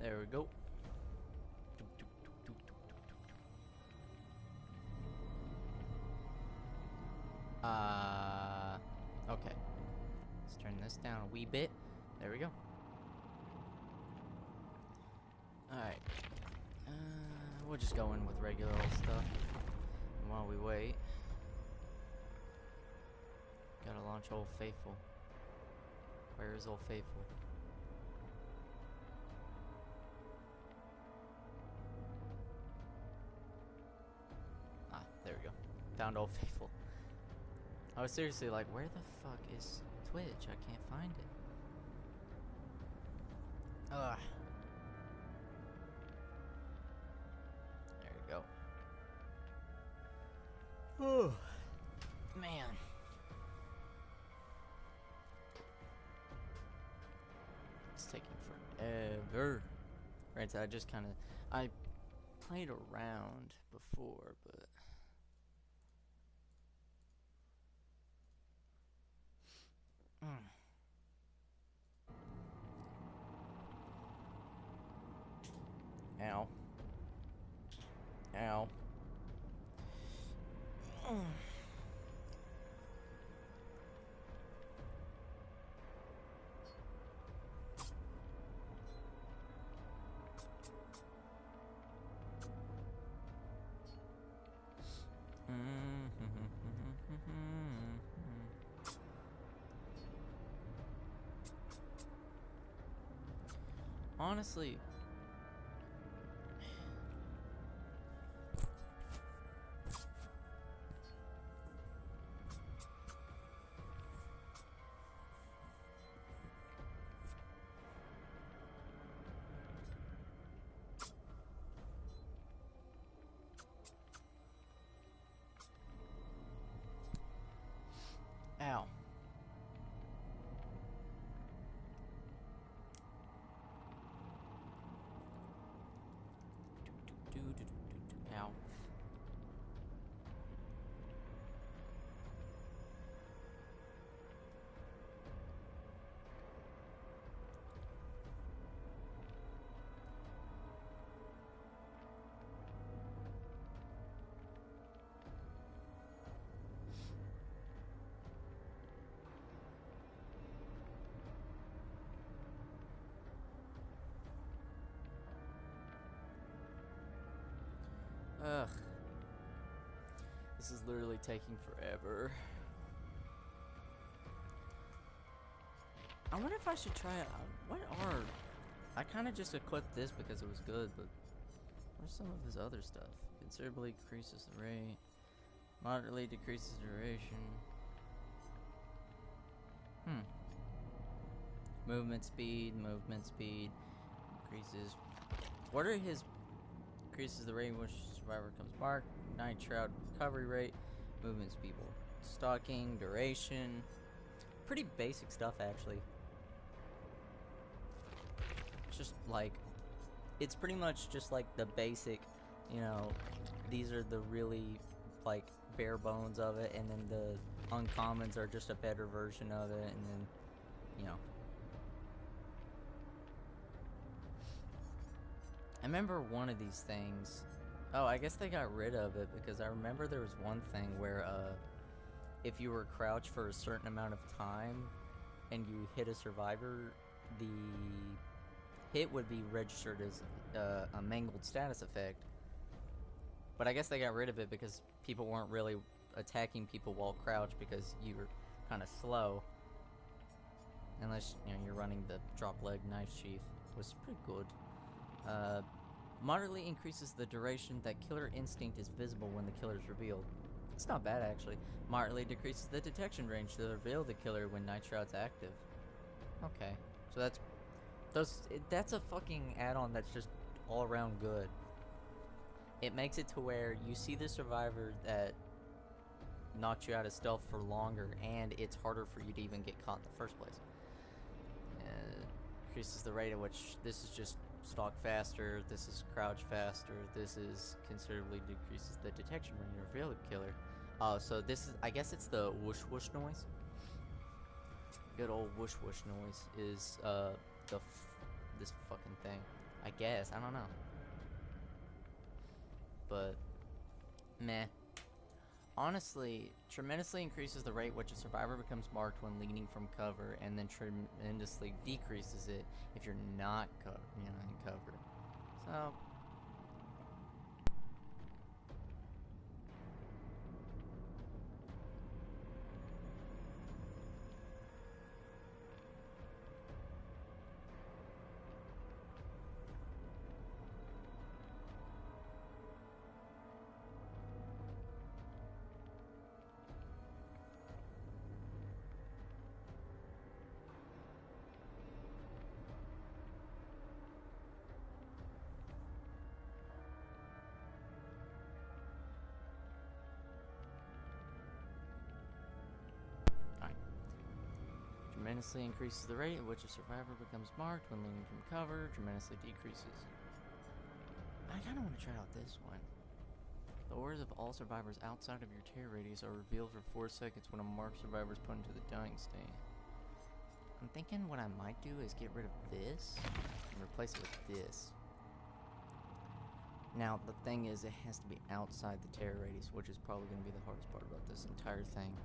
There we go. Okay. Let's turn this down a wee bit. There we go. Alright. We'll just go in with regular old stuff. And while we wait, gotta launch Old Faithful. Where is Old Faithful? Ah, there we go. Found Old Faithful. I was seriously like, where the fuck is Twitch? I can't find it. Ugh. There you go. Oh, man. It's taking forever. Right, so I just kind of... I played around before, but... Ow. Ow. Honestly, ow. Ow. Ugh. This is literally taking forever. I wonder if I should try it. What are... I kind of just equipped this because it was good, but... Where's some of his other stuff? Considerably increases the rate. Moderately decreases duration. Movement speed, increases. What are his... Increases the rate in which survivor comes marked. Night shroud recovery rate. Movement speed. Stalking, duration. Pretty basic stuff, actually. It's just like... It's pretty much just like the basic, you know, these are the really, like, bare bones of it, and then the uncommons are just a better version of it, and then, you know. I remember one of these things, oh, I guess they got rid of it, because I remember there was one thing where, if you were crouched for a certain amount of time, and you hit a survivor, the hit would be registered as a mangled status effect. But I guess they got rid of it because people weren't really attacking people while crouched because you were kind of slow. Unless, you know, you're running the drop leg knife sheath, which is pretty good. Moderately increases the duration that killer instinct is visible when the killer is revealed. It's not bad, actually. Moderately decreases the detection range to reveal the killer when Night Shroud's active. Okay, so that's a fucking add-on that's just all around good. It makes it to where you see the survivor that knocked you out of stealth for longer, and it's harder for you to even get caught in the first place. Increases the rate at which this is just stalk faster, this is crouch faster, this is considerably decreases the detection range to reveal the killer. So this is, I guess it's the whoosh whoosh noise. Good old whoosh whoosh noise is this fucking thing. I guess, I don't know. But, meh. Honestly, tremendously increases the rate which a survivor becomes marked when leaning from cover, and then tremendously decreases it if you're not in cover. So, tremendously increases the rate at which a survivor becomes marked when leaning from cover, tremendously decreases. I kinda wanna try out this one. The orders of all survivors outside of your tear radius are revealed for 4 seconds when a marked survivor is put into the dying state. I'm thinking what I might do is get rid of this and replace it with this. Now, the thing is, it has to be outside the tear radius, which is probably going to be the hardest part about this entire thing,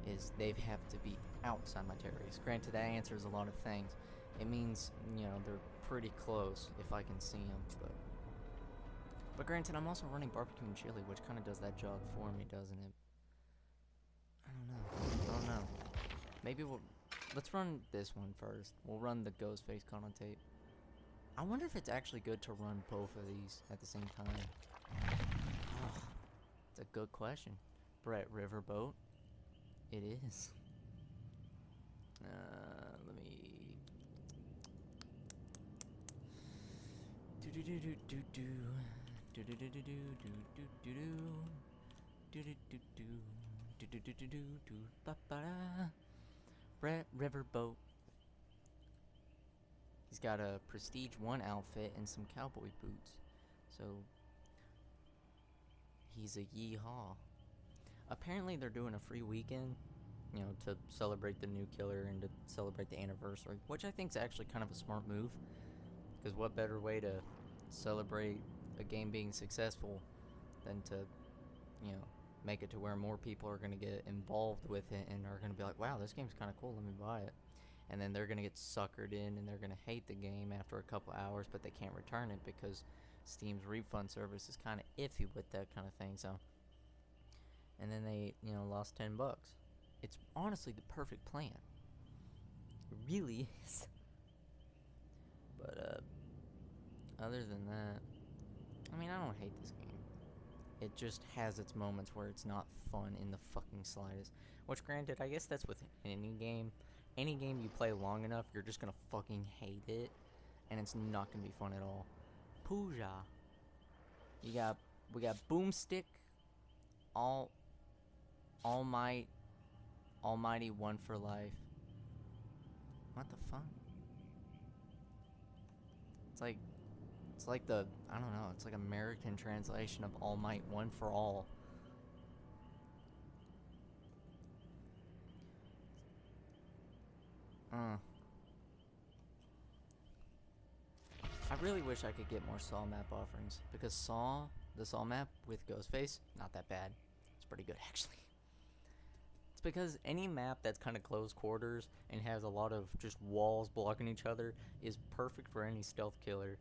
is they have to be outside my tear radius. Granted, that answers a lot of things. It means, they're pretty close if I can see them, but granted, I'm also running barbecue and chili, which kind of does that job for me, doesn't it? I don't know. Maybe let's run this one first. We'll run the Ghostface connotate. I wonder if it's actually good to run both of these at the same time. Oh, it's a good question. Brett Riverboat. It is. Let me... Brett Riverboat. He's got a Prestige 1 outfit and some cowboy boots. So, he's a yeehaw. Apparently they're doing a free weekend, to celebrate the new killer and to celebrate the anniversary, which I think is actually kind of a smart move. Because what better way to celebrate a game being successful than to, make it to where more people are going to get involved with it and are going to be like, wow, this game's kind of cool, let me buy it. And then they're going to get suckered in and they're going to hate the game after a couple hours, but they can't return it because Steam's refund service is kind of iffy with that kind of thing. So, and then they, lost $10. It's honestly the perfect plan. It really is. But, other than that, I mean, I don't hate this game. It just has its moments where it's not fun in the fucking slightest. Which, granted, I guess that's with any game. Any game you play long enough, you're just gonna fucking hate it, and it's not gonna be fun at all. Pooja. We got Boomstick, Almighty One for Life. What the fuck? It's like the, I don't know, it's like American translation of All Might One for All. I really wish I could get more Saw map offerings, because the Saw map with Ghostface, not that bad. It's pretty good, actually. It's because any map that's kind of close quarters and has a lot of just walls blocking each other is perfect for any stealth killer.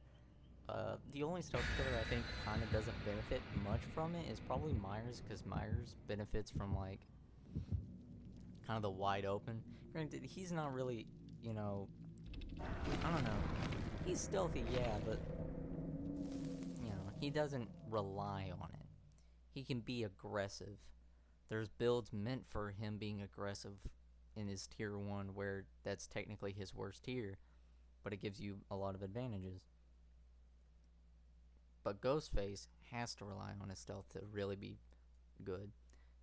The only stealth killer I think kind of doesn't benefit much from it is probably Myers, because Myers benefits from, like, kind of the wide open. Granted, he's not really, I don't know. He's stealthy, yeah, but, he doesn't rely on it. He can be aggressive. There's builds meant for him being aggressive in his tier 1 where that's technically his worst tier, but it gives you a lot of advantages. But Ghostface has to rely on his stealth to really be good.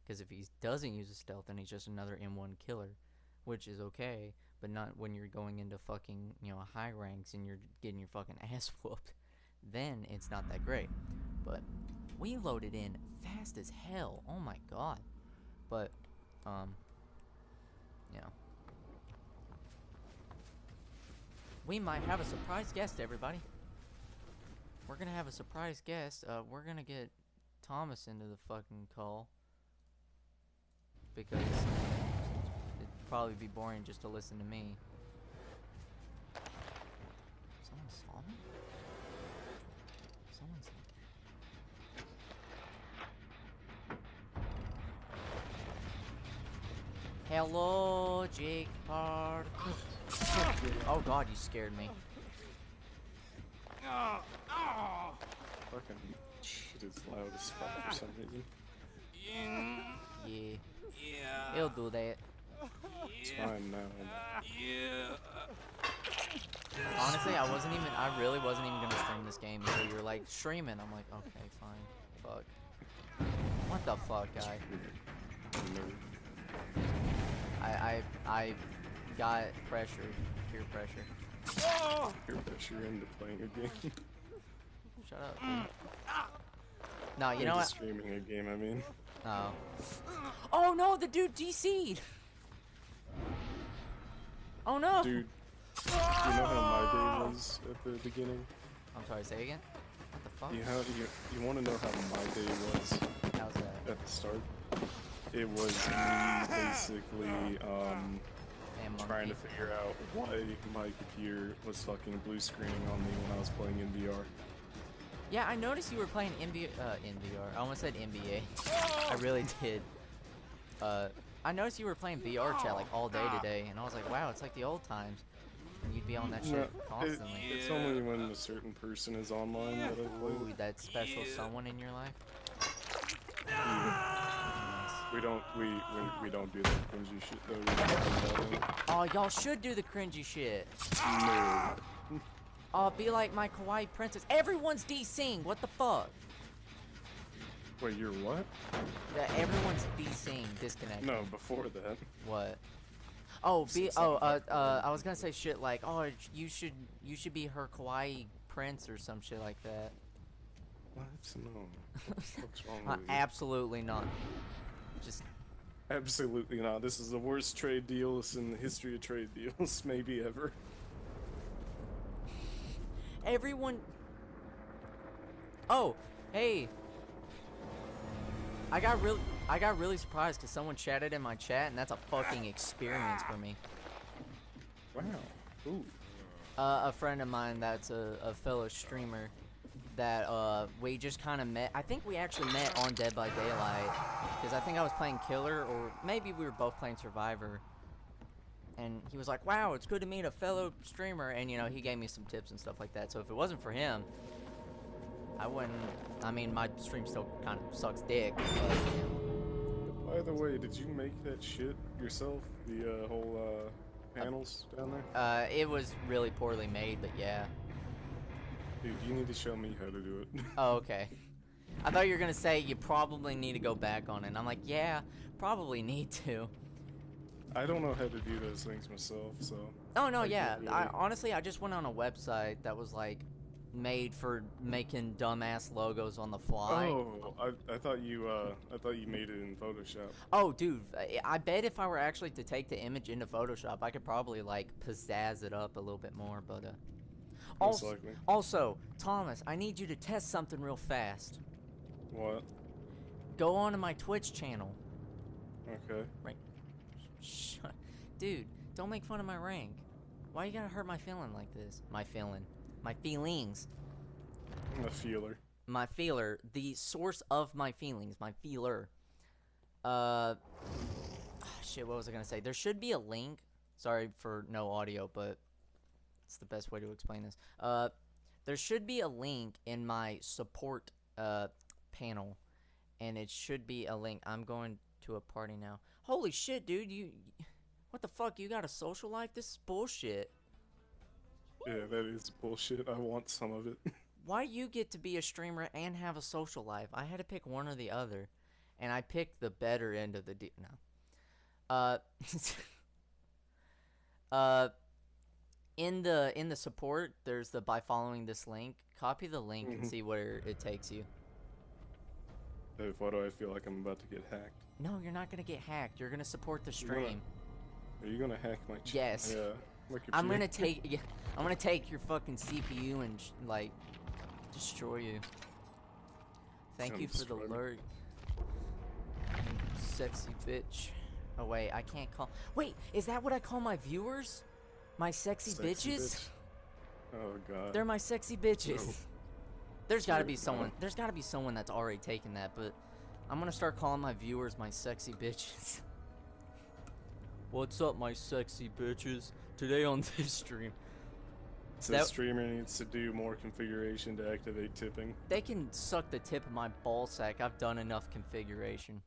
Because if he doesn't use his stealth, then he's just another M1 killer. Which is okay, but not when you're going into fucking, high ranks and you're getting your fucking ass whooped. Then it's not that great. But we loaded in fast as hell. Oh my god. But, we might have a surprise guest, everybody. we're gonna have a surprise guest. We're gonna get Thomas into the fucking call because it'd probably be boring just to listen to me. Someone saw me? Someone's. Hello, Jake Park. Oh god, you scared me. Fucking shit is loud as fuck for some reason. Yeah. He'll do that. It's fine now. Honestly, I really wasn't even gonna stream this game until you were like, streaming. I'm like, okay, fine. Fuck. What the fuck, guy? I got pressured. Peer pressure. Peer pressure into playing a game. Shut up, dude. No, you know what? Streaming a game, I mean. Oh. Oh no, the dude DC'd! Oh no! Dude, you know how my day was at the beginning? I'm sorry, say again? What the fuck? You want to know how my day was How's that? at the start? It was me basically trying to figure out why my computer was fucking blue screening on me when I was playing in VR. Yeah, I noticed you were playing VR. I almost said NBA. I really did. I noticed you were playing VR chat like all day today, and I was like, wow, it's like the old times. And you'd be on that shit constantly. It's only when a certain person is online that I play. Ooh, that special someone in your life? We don't do that cringy shit though. We just do that. Oh, y'all should do the cringy shit. No. Oh, be like my kawaii princess. Everyone's DCing. What the fuck? Wait, you're what? Everyone's DCing. Disconnect. No, before that. What? Oh, I was gonna say shit like, oh, you should be her kawaii prince or some shit like that. What? No. What's wrong with you? Absolutely not. Just. Absolutely not. This is the worst trade deals in the history of trade deals, maybe ever. Everyone. Oh, hey. I got really surprised because someone chatted in my chat, and that's a fucking experience for me. Wow. Ooh. A friend of mine that's a fellow streamer that we just kind of met. I think we actually met on Dead by Daylight because I think I was playing Killer, or maybe we were both playing Survivor. And he was like, wow, it's good to meet a fellow streamer, and you know, he gave me some tips and stuff like that. So if it wasn't for him, I wouldn't. I mean, my stream still kind of sucks dick, but, By the way, did you make that shit yourself? The whole panels down there? it was really poorly made, but yeah. Dude, you need to show me how to do it. Oh, okay. I thought you were gonna say you probably need to go back on it. And I'm like, yeah, probably need to. I don't know how to do those things myself, so. Oh no, yeah. Honestly, I just went on a website that was like made for making dumbass logos on the fly. Oh, I thought you made it in Photoshop. Oh, dude, I bet if I were actually to take the image into Photoshop, I could probably like pizzazz it up a little bit more. But Most likely. Also, Thomas, I need you to test something real fast. What? Go on to my Twitch channel. Okay. Right. Shut. Dude, don't make fun of my rank. Why you gotta hurt my feeling like this? My feelings. I'm a feeler. My feeler. The source of my feelings. My feeler. Shit, what was I gonna say? There should be a link. Sorry for no audio, but it's the best way to explain this. There should be a link in my support panel, and it should be a link. I'm going to a party now. Holy shit, dude! What the fuck? You got a social life? This is bullshit. Yeah, that is bullshit. I want some of it. Why you get to be a streamer and have a social life? I had to pick one or the other, and I picked the better end of the deal. No. In the support, there's the by following this link. Copy the link and see where it takes you. Why do I feel like I'm about to get hacked? No, you're not gonna get hacked. You're gonna support the stream. Are you gonna hack my channel? Yes. Yeah. I'm gonna take your fucking CPU and like Destroy you. Thank Gonna you for the destroy me. lurk. You sexy bitch. Oh wait, I can't call. Wait, is that what I call my viewers? My sexy bitches? Bitch. Oh god. They're my sexy bitches. No. There's gotta be No. someone. There's gotta be someone that's already taken that, but I'm gonna start calling my viewers my sexy bitches. What's up, my sexy bitches? Today on this stream, So the streamer needs to do more configuration to activate tipping. they can suck the tip of my ball sack. I've done enough configuration.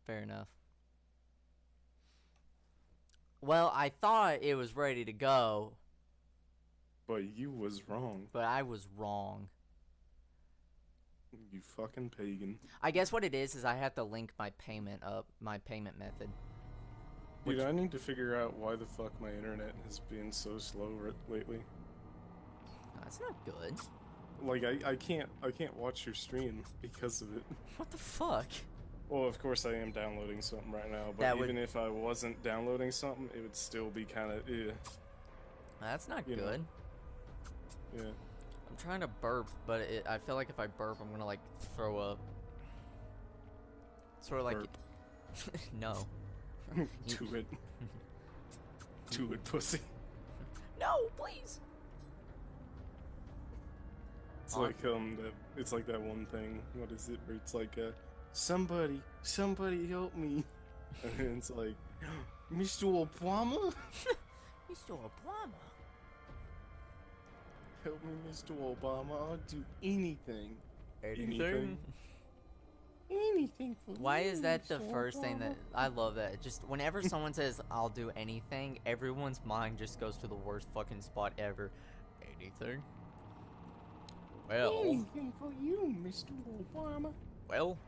Fair enough. Well, I thought it was ready to go, But you was wrong. but I was wrong. You fucking pagan. I guess what it is I have to link my payment method. Dude, I need to figure out why the fuck my internet has been so slow lately. That's not good. Like I can't watch your stream because of it. What the fuck? Well, of course I am downloading something right now, but That even if I wasn't downloading something, it would still be kind of That's not You know. good. yeah. I'm trying to burp, but I feel like if I burp, I'm gonna like throw up. Sort of like Burp. no. Do it. Do it, pussy. No, please. It's like it's like that one thing. What is it? Where it's like somebody help me, and it's like Mr. Obama, Mr. Obama. help me, Mr. Obama. I'll do anything. Anything? Anything for Why you, is that the Mr. first thing that Obama. I love that? Just whenever someone says I'll do anything, everyone's mind just goes to the worst fucking spot ever. Anything? Well, Anything for you, Mr. Obama. well,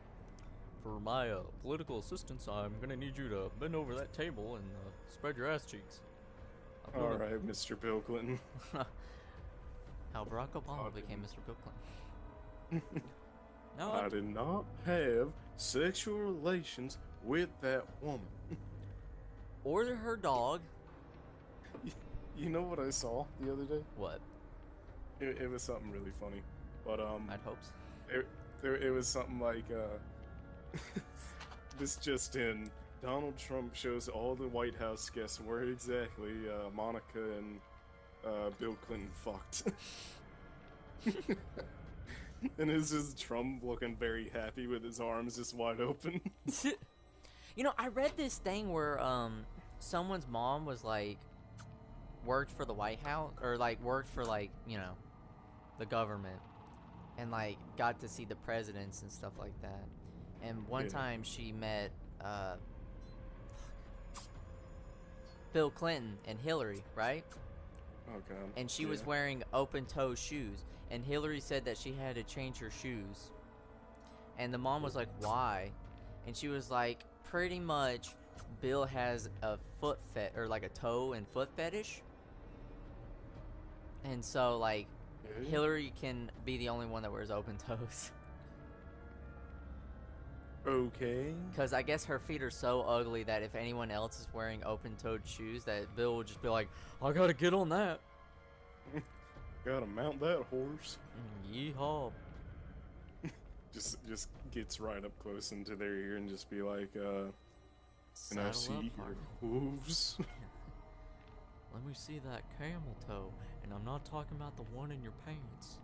for my political assistance, I'm gonna need you to bend over that table and spread your ass cheeks. I'm All gonna- right, Mr. Bill Clinton. How Barack Obama became Mr. Bill Clinton. No, I did not have sexual relations with that woman. or her dog. You know what I saw the other day? What? It was something really funny, but I'd hope so. it was something like this just in. Donald Trump shows all the White House guests where exactly Monica and Bill Clinton fucked. And it's just Trump looking very happy with his arms just wide open. You know, I read this thing where someone's mom was like worked for the White House or like worked for like, you know, the government and like got to see the presidents and stuff like that. And one Yeah. time she met Bill Clinton and Hillary, right? Oh god. And she was wearing open-toe shoes, and Hillary said that she had to change her shoes. And the mom was like, "Why?" And she was like, "Pretty much, Bill has a foot or like a toe and foot fetish." And so like Yeah. Hillary can be the only one that wears open toes. Okay. Because I guess her feet are so ugly that if anyone else is wearing open-toed shoes, that Bill will just be like, "I gotta get on that." Gotta mount that horse. Yeehaw. Just gets right up close into their ear and just be like, can I Saddle see up, your partner. hooves? Let me see that camel toe, and I'm not talking about the one in your pants.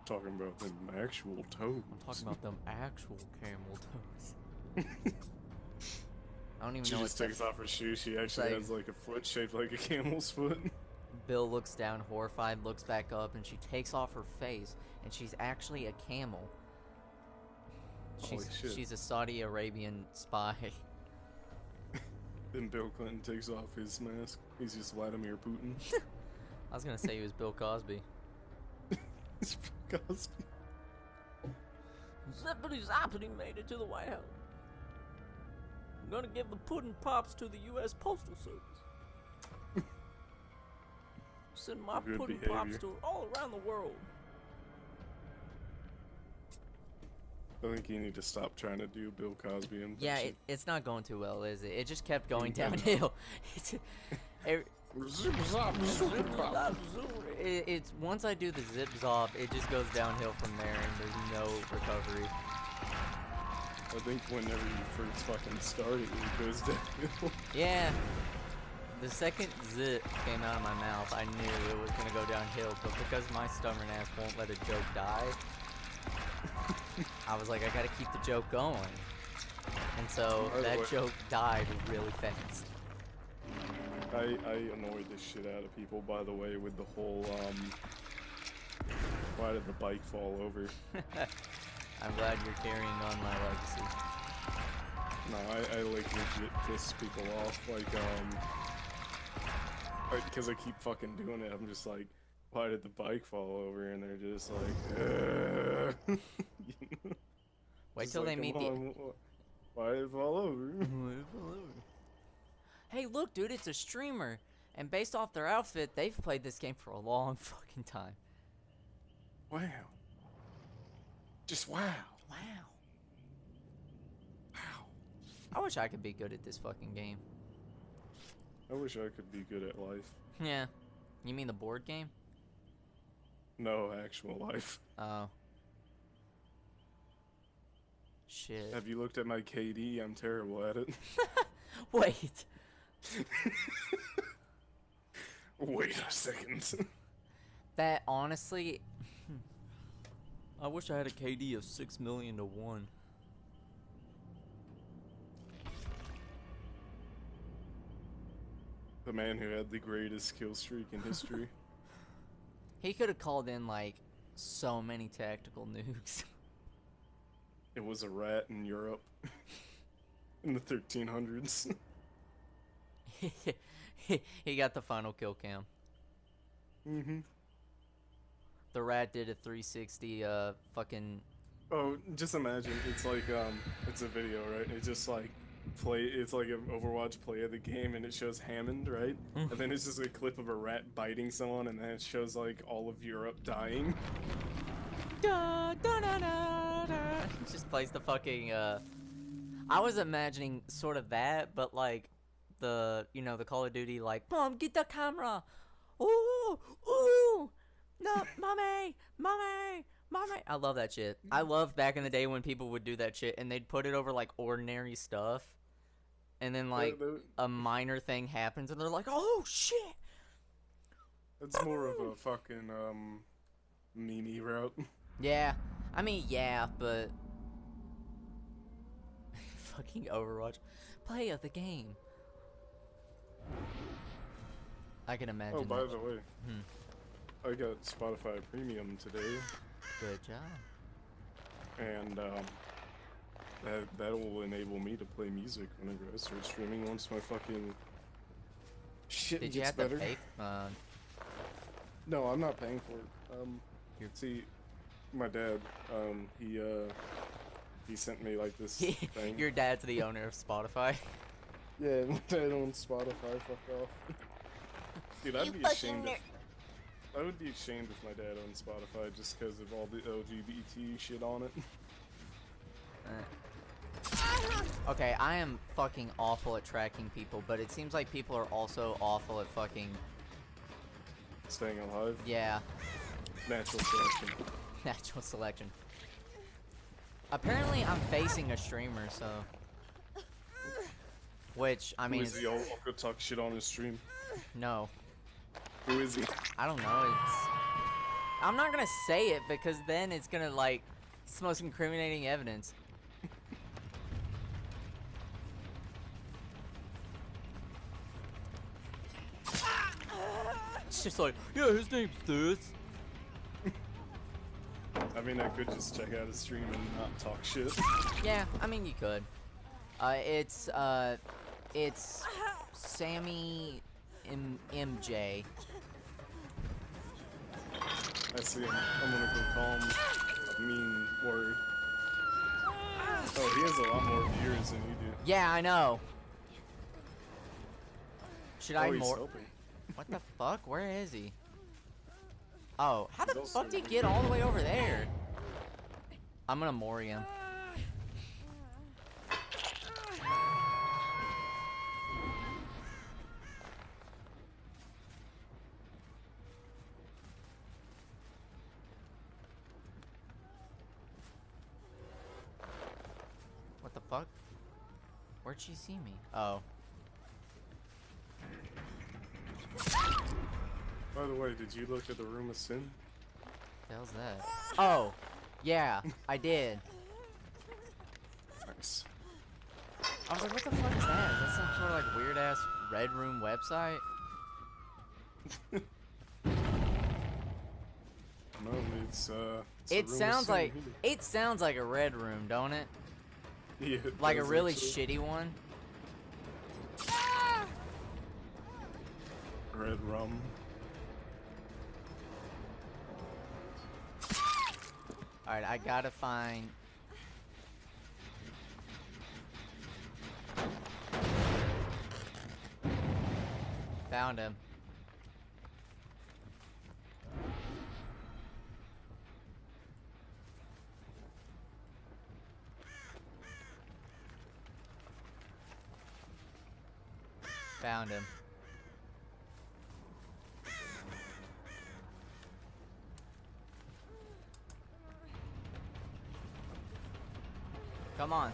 Talking about them actual toes. I'm talking about them actual camel toes. I don't even She know just what takes off her shoe. She actually like- has like a foot shaped like a camel's foot. Bill looks down horrified, looks back up, and she takes off her face, and she's actually a camel. Holy shit. She's a Saudi Arabian spy. Then Bill Clinton takes off his mask. He's just Vladimir Putin. I was gonna say he was Bill Cosby. It's Bill Cosby. Zippity zappity made it to the White House. I'm gonna give the pudding pops to the U.S. Postal Service. Send my Good pudding behavior. pops to all around the world. I think you need to stop trying to do Bill Cosby impression. Yeah, it's not going too well, is it? It just kept going I know. downhill. It's, It's once I do the zip zop, it just goes downhill from there, and there's no recovery. I think whenever you first fucking started, it goes downhill. Yeah. The second zip came out of my mouth, I knew it was gonna go downhill, but because my stubborn ass won't let a joke die, I was like, I gotta keep the joke going. And so that joke died really fast. I annoyed the shit out of people, by the way, with the whole, why did the bike fall over? I'm glad you're carrying on my legacy. No, I like legit piss people off, like, because I keep fucking doing it, I'm just like, why did the bike fall over? And they're just like, you know? Wait till they meet the... Why did it fall over? Hey, look, dude, it's a streamer. And based off their outfit, they've played this game for a long fucking time. Wow. Just wow. Wow. I wish I could be good at this fucking game. I wish I could be good at life. Yeah. You mean the board game? No, actual life. Oh. Shit. Have you looked at my KD? I'm terrible at it. Wait. Wait a second. That honestly... I wish I had a KD of 6 million to 1. The man who had the greatest kill streak in history. He could have called in, like, so many tactical nukes. It was a rat in Europe. In the 1300s. He got the final kill cam. Mm-hmm. The rat did a 360, fucking... Oh, just imagine, it's like, it's a video, right? It's just like, it's like an Overwatch play of the game, and it shows Hammond, right? And then it's just a clip of a rat biting someone, and then it shows, like, all of Europe dying. Da, da, da, da, da. It just plays the fucking, I was imagining sort of that, but, like, the, you know, the Call of Duty, like, Mom, get the camera! Ooh! Ooh! No, mommy! Mommy! Mommy! I love that shit. I love back in the day when people would do that shit and they'd put it over like ordinary stuff. And then like a minor thing happens and they're like, oh shit! It's more of a fucking, meme route. Yeah. I mean, yeah, but... fucking Overwatch. Play of the game. I can imagine. Oh, by the way. I got Spotify Premium today. Good job. And that will enable me to play music whenever I start streaming once my fucking shit Did gets you have better. to pay? No, I'm not paying for it. See, my dad, he sent me like this thing. Your dad's the owner of Spotify. Yeah, my dad owns Spotify. Fuck off. Dude, I'd be ashamed if... I would be ashamed if my dad owned Spotify just because of all the LGBT shit on it. Okay, I am fucking awful at tracking people, but it seems like people are also awful at fucking... Staying alive? Yeah. Natural selection. Natural selection. Apparently I'm facing a streamer, so... Which, I mean... Who is he? I'll go talk shit on his stream. No. Who is he? I don't know, I'm not gonna say it because then it's gonna, like, it's the most incriminating evidence. It's just like, yeah, his name's this. I mean, I could just check out his stream and not talk shit. Yeah, I mean, you could. It's Sammy MJ. I see him. I'm gonna go call him a mean word. Oh, he has a lot more viewers than you do. Yeah, I know. Should I he's more? helping. What the fuck? Where is he? Oh, how the He's fuck did he get all the way over there? I'm gonna Mori him. fuck? Where'd she see me? Oh. By the way, did you look at the Room of Sin? The hell's that? Oh, yeah, I did. Nice. I was like, what the fuck is that? Is that some sort of like weird ass Red Room website? No, it's It the Room of sounds Sin like here. it sounds like a Red Room, don't it? Yeah, it Like a does really actually. shitty one. Red Rum. All right, I gotta find. Found him. Found him. Come on.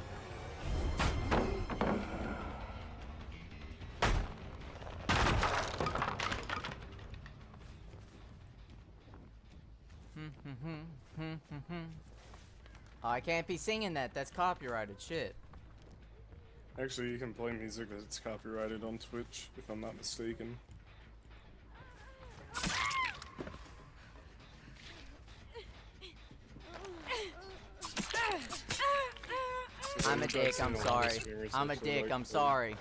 Oh, I can't be singing that. That's copyrighted shit. Actually, you can play music that's copyrighted on Twitch, if I'm not mistaken. I'm a dick. I'm sorry. I'm a dick. I'm sorry.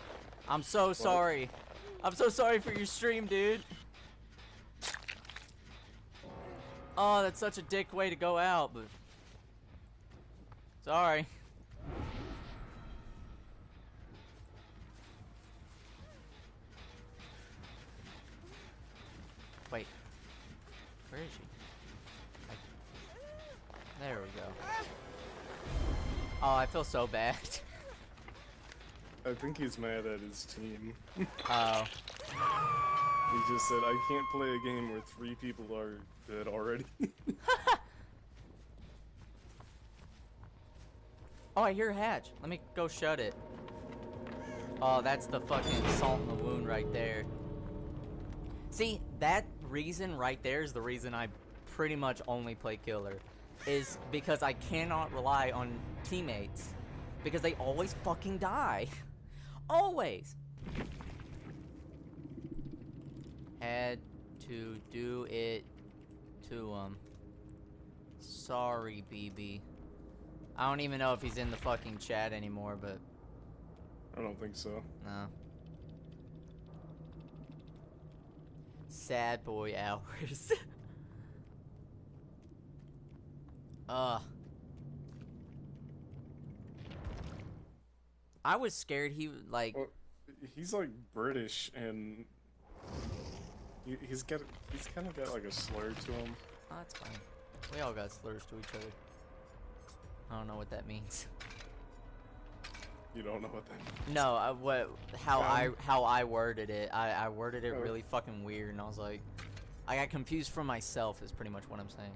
I'm so sorry. I'm so sorry for your stream, dude. Oh, that's such a dick way to go out, but sorry. Wait. Where is she? There we go. Oh, I feel so bad. I think he's mad at his team. Oh. He just said, I can't play a game where 3 people are dead already. Oh, I hear a hatch. Let me go shut it. Oh, that's the fucking salt in the wound right there. See, that reason right there is the reason I pretty much only play killer. Is because I cannot rely on teammates. Because they always fucking die. Always. Had to do it to him. Sorry, BB. I don't even know if he's in the fucking chat anymore, but I don't think so. no. Sad boy hours. I was scared he would, like... Well, he's like British, and he's kind of got like a slur to him. Oh, that's fine. We all got slurs to each other. I don't know what that means. You don't know what that means. No, how I worded it. I worded it Oh. really fucking weird, and I was like, I got confused from myself. Is pretty much what I'm saying.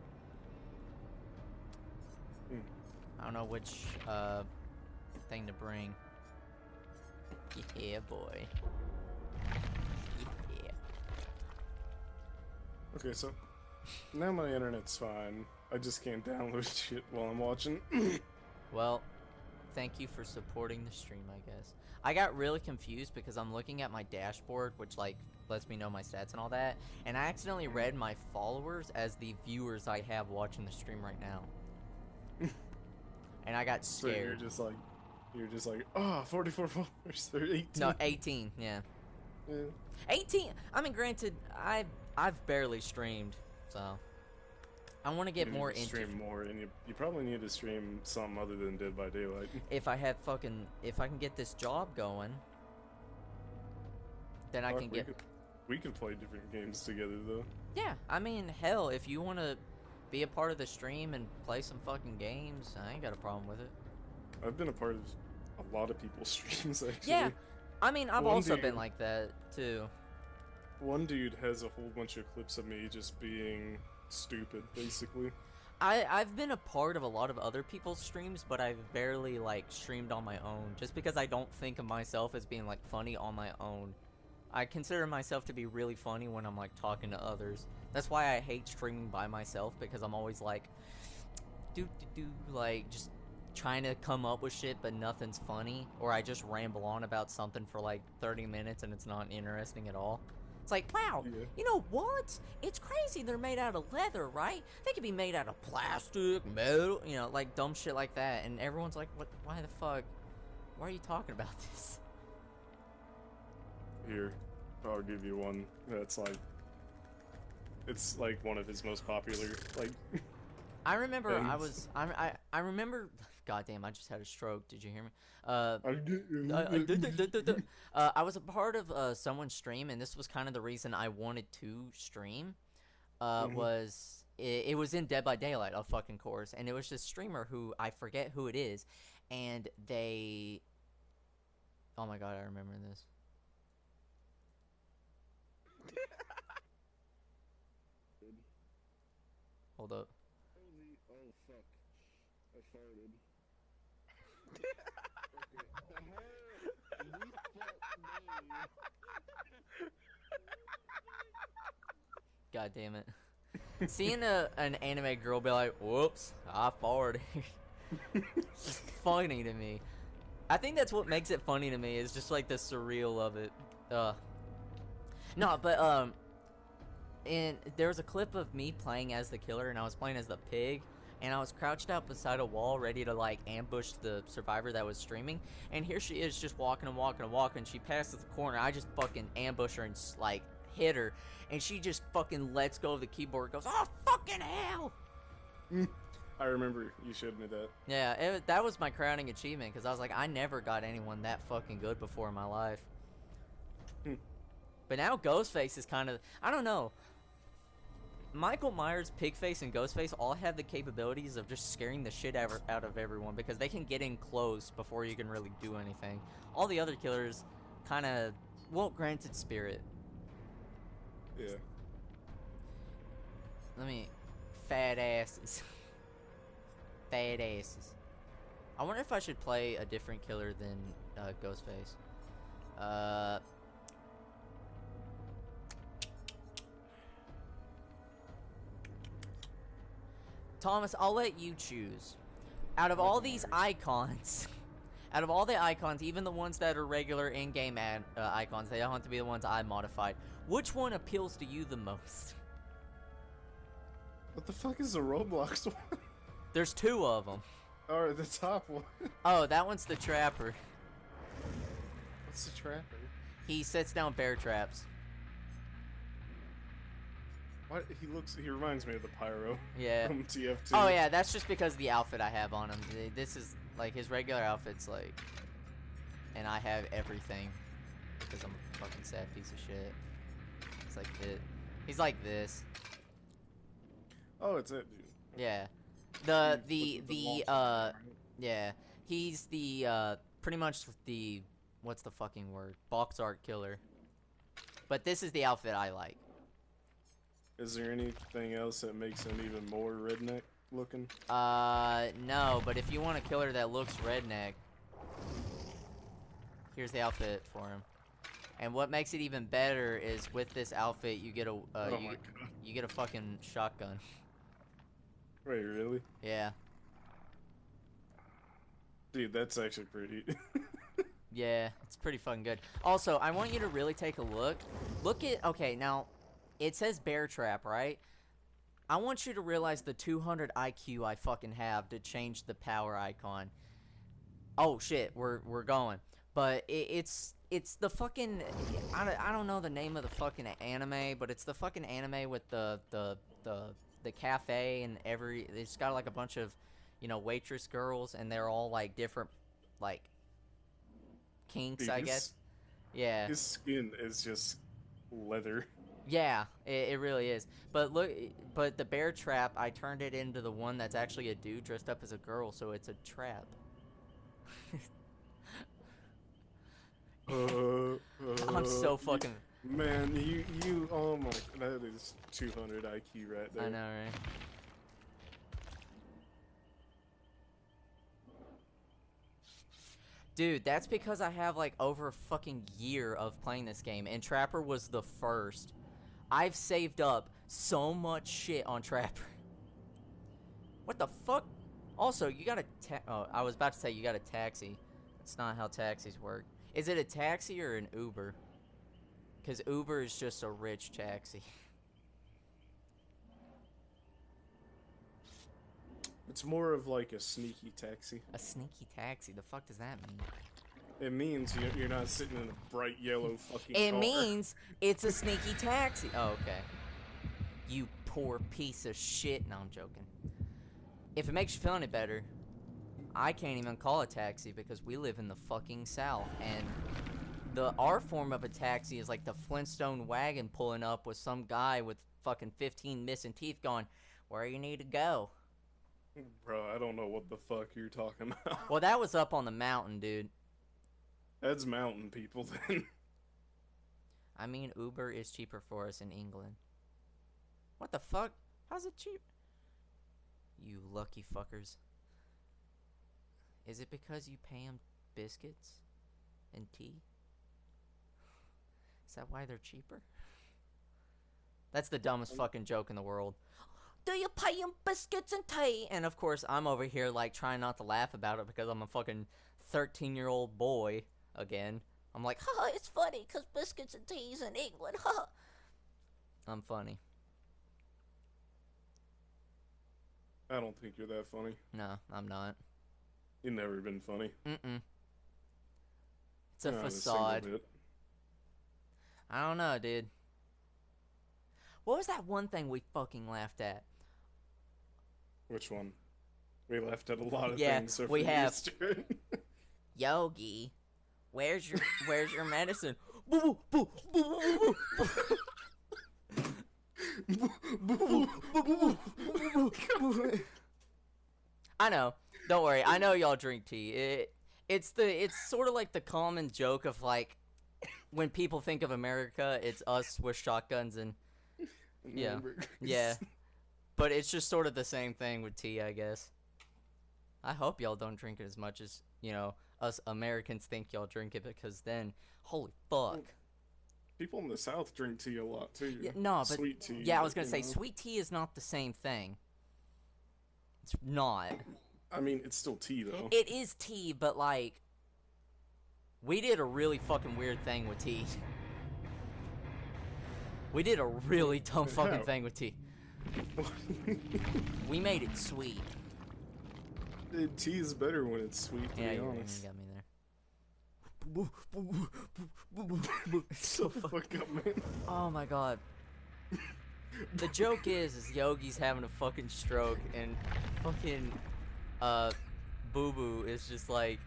I don't know which thing to bring. Yeah, boy. Yeah. Okay, so now my internet's fine. I just can't download shit while I'm watching. Well, thank you for supporting the stream, I guess. I got really confused because I'm looking at my dashboard, which like lets me know my stats and all that, and I accidentally read my followers as the viewers I have watching the stream right now. And I got So scared. you're just like, oh, 44 followers, or 18. No, 18, yeah. Yeah. 18! I mean, granted, I've barely streamed, so... I want to get You more need to into... stream more, and you probably need to stream something other than Dead by Daylight. If I can get this job going, then I Fuck, can get... We could play different games together, though. Yeah, I mean, hell, if you want to be a part of the stream and play some fucking games, I ain't got a problem with it. I've been a part of a lot of people's streams, actually. Yeah, I mean, I've One also dude- been like that, too. One dude has a whole bunch of clips of me just being stupid, basically. I've been a part of a lot of other people's streams, but I've barely like streamed on my own, just because I don't think of myself as being like funny on my own. I consider myself to be really funny when I'm like talking to others. That's why I hate streaming by myself, because I'm always like like just trying to come up with shit, but nothing's funny, or I just ramble on about something for like 30 minutes and it's not interesting at all. It's like, wow, Yeah. you know what? It's crazy they're made out of leather, right? They could be made out of plastic, metal, you know, like dumb shit like that. And everyone's like, what? Why the fuck? Why are you talking about this? Here, I'll give you one that's like, it's like one of his most popular, like. I remember things. I remember, goddamn, I just had a stroke. Did you hear me? I was a part of someone's stream, and this was kind of the reason I wanted to stream. It was in Dead by Daylight, of fucking course, and it was this streamer who I forget who it is, and they. Oh my god, I remember this. Hold up. Oh fuck! I farted. God damn it. Seeing an anime girl be like, whoops, I farted. It's funny to me. I think that's what makes it funny to me, is just like the surreal of it. No, but and there was a clip of me playing as the killer, and I was playing as the pig, and I was crouched out beside a wall ready to like ambush the survivor that was streaming, and here she is just walking and walking and walking. She passes the corner, I just fucking ambush her and like hit her, and she just fucking lets go of the keyboard and goes, oh fucking hell. I remember you showed me that. Yeah, that was my crowning achievement, because I was like, I never got anyone that fucking good before in my life. But now Ghostface is kind of, I don't know. Michael Myers, Pigface, and Ghostface all have the capabilities of just scaring the shit out of everyone, because they can get in close before you can really do anything. All the other killers kind of, well, granted Spirit. Yeah. Let me, fat asses. Fat asses. I wonder if I should play a different killer than Ghostface. Thomas, I'll let you choose. Out of all these icons, out of all the icons, even the ones that are regular in-game icons, they don't have to be the ones I modified. Which one appeals to you the most? What the fuck is the Roblox one? There's two of them. Or the top one. Oh, that one's the Trapper. What's the Trapper? He sets down bear traps. What? He reminds me of the Pyro. Yeah. From TF2. Oh yeah, that's just because the outfit I have on him. This is, like, his regular outfit's like, and I have everything, because I'm a fucking sad piece of shit. It's like this. He's like this. Oh, it's it, dude. Yeah. Yeah. He's the, pretty much the, what's the fucking word? Box art killer. But this is the outfit I like. Is there anything else that makes him even more redneck looking? No, but if you want a killer that looks redneck, here's the outfit for him. And what makes it even better is with this outfit, you get a, you get a fucking shotgun. Wait, really? Yeah. Dude, that's actually pretty. Yeah, it's pretty fucking good. Also, I want you to really take a look. Look at, okay, now, it says bear trap, right? I want you to realize the 200 IQ I fucking have to change the power icon. Oh shit, we're going. But it's the fucking, I don't know the name of the fucking anime, but it's the fucking anime with the cafe, and it's got like a bunch of, you know, waitress girls, and they're all like different, like, kinks, Dude, I guess. Yeah. His skin is just leather. Yeah, it really is. But look, but the bear trap, I turned it into the one that's actually a dude dressed up as a girl, so it's a trap. I'm so fucking... Man, you, oh my, that is 200 IQ right there. I know, right? Dude, that's because I have like over a fucking year of playing this game, and Trapper was the first. I've saved up so much shit on Trapper. What the fuck? Also, you got a oh, I was about to say you got a taxi. That's not how taxis work. Is it a taxi or an Uber? Because Uber is just a rich taxi. It's more of like a sneaky taxi. A sneaky taxi? The fuck does that mean? It means you're not sitting in a bright yellow fucking It car. means it's a sneaky taxi. Oh, okay. You poor piece of shit. No, I'm joking. If it makes you feel any better, I can't even call a taxi because we live in the fucking South, and our form of a taxi is like the Flintstone wagon pulling up with some guy with fucking 15 missing teeth going, "Where you need to go?" Bro, I don't know what the fuck you're talking about. Well, that was up on the mountain, dude. That's mountain people then. I mean, Uber is cheaper for us in England. What the fuck? How's it cheap? You lucky fuckers. Is it because you pay them biscuits and tea? Is that why they're cheaper? That's the dumbest fucking joke in the world. Do you pay them biscuits and tea? And of course, I'm over here like trying not to laugh about it because I'm a fucking 13-year-old boy again. I'm like, haha, it's funny because biscuits and tea's in England, haha. I'm funny. I don't think you're that funny. No, I'm not. You've never been funny. Mm-mm. It's a Not facade. single bit. I don't know, dude. What was that one thing we fucking laughed at? Which one? We laughed at a lot of Yeah, things. So we have. Easter. Yogi, where's your medicine? Boo, boo, boo, boo, boo. I know. Don't worry. I know y'all drink tea. It's sort of like the common joke of like when people think of America, it's us with shotguns and yeah. Yeah. But it's just sort of the same thing with tea, I guess. I hope y'all don't drink it as much as, us Americans think y'all drink it, because then, holy fuck. People in the South drink tea a lot too. Yeah, no, but sweet tea. yeah, I was gonna say know? sweet tea is not the same thing. It's not. I mean, it's still tea though. It is tea, but like, we did a really fucking weird thing with tea. We did a really dumb fucking How? thing with tea. We made it sweet. Tea is better when it's sweet, to Yeah, be you honest. got me there. So Shut the fuck up, man. Oh my god. The joke is Yogi's having a fucking stroke and fucking Boo Boo is just like,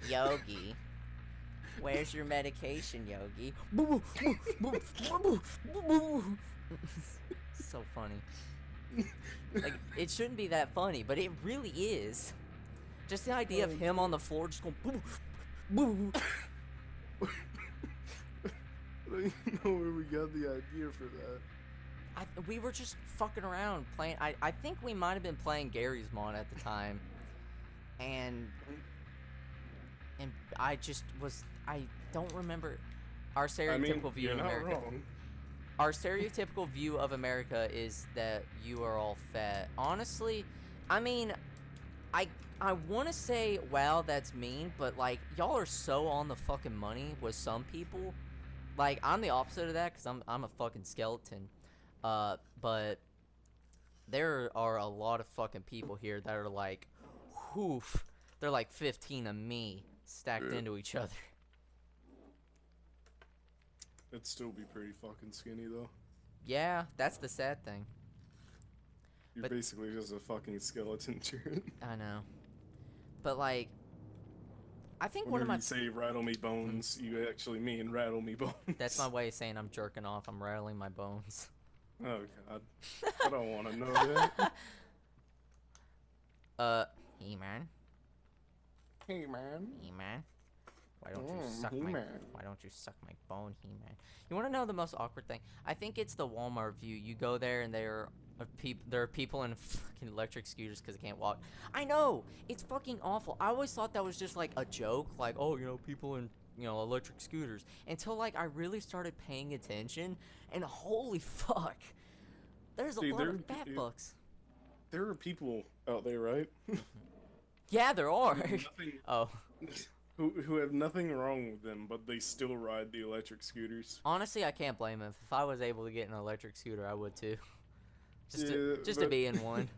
Yogi, where's your medication, Yogi? So funny. Like, it shouldn't be that funny, but it really is. Just the idea of him on the floor just going boo boo. I don't even know where we got the idea for that. We were just fucking around playing. I think we might have been playing Gary's Mod at the time, and I don't remember our stereotypical view of America. You're not wrong. Our stereotypical view of America is that you are all fat. Honestly, I mean, I want to say, wow, that's mean, but like, y'all are so on the fucking money with some people. Like, I'm the opposite of that because I'm a fucking skeleton. But there are a lot of fucking people here that are like, whoof, they're like 15 of me stacked into each other. It'd still be pretty fucking skinny though. Yeah, that's the sad thing. You're basically just a fucking skeleton, Jared. I know. But like, I think Whenever one of my you say rattle me bones, you actually mean rattle me bones. that's my way of saying I'm jerking off. I'm rattling my bones. Oh god. I don't want to know that. Hey man. Hey man. Hey man. Why don't you suck my He-Man. Why don't you suck my bone, He-Man? You want to know the most awkward thing? I think it's the Walmart view. You go there and there are people in fucking electric scooters because they can't walk. I know it's fucking awful. I always thought that was just like a joke, like, oh, you know, people in, you know, electric scooters, until like I really started paying attention, and holy fuck, there's a Dude, lot of fat fucks. there are people out there, right? Yeah, there are. Nothing, Oh. who have nothing wrong with them, but they still ride the electric scooters. Honestly, I can't blame him. If I was able to get an electric scooter, I would too. Just to but, be in one.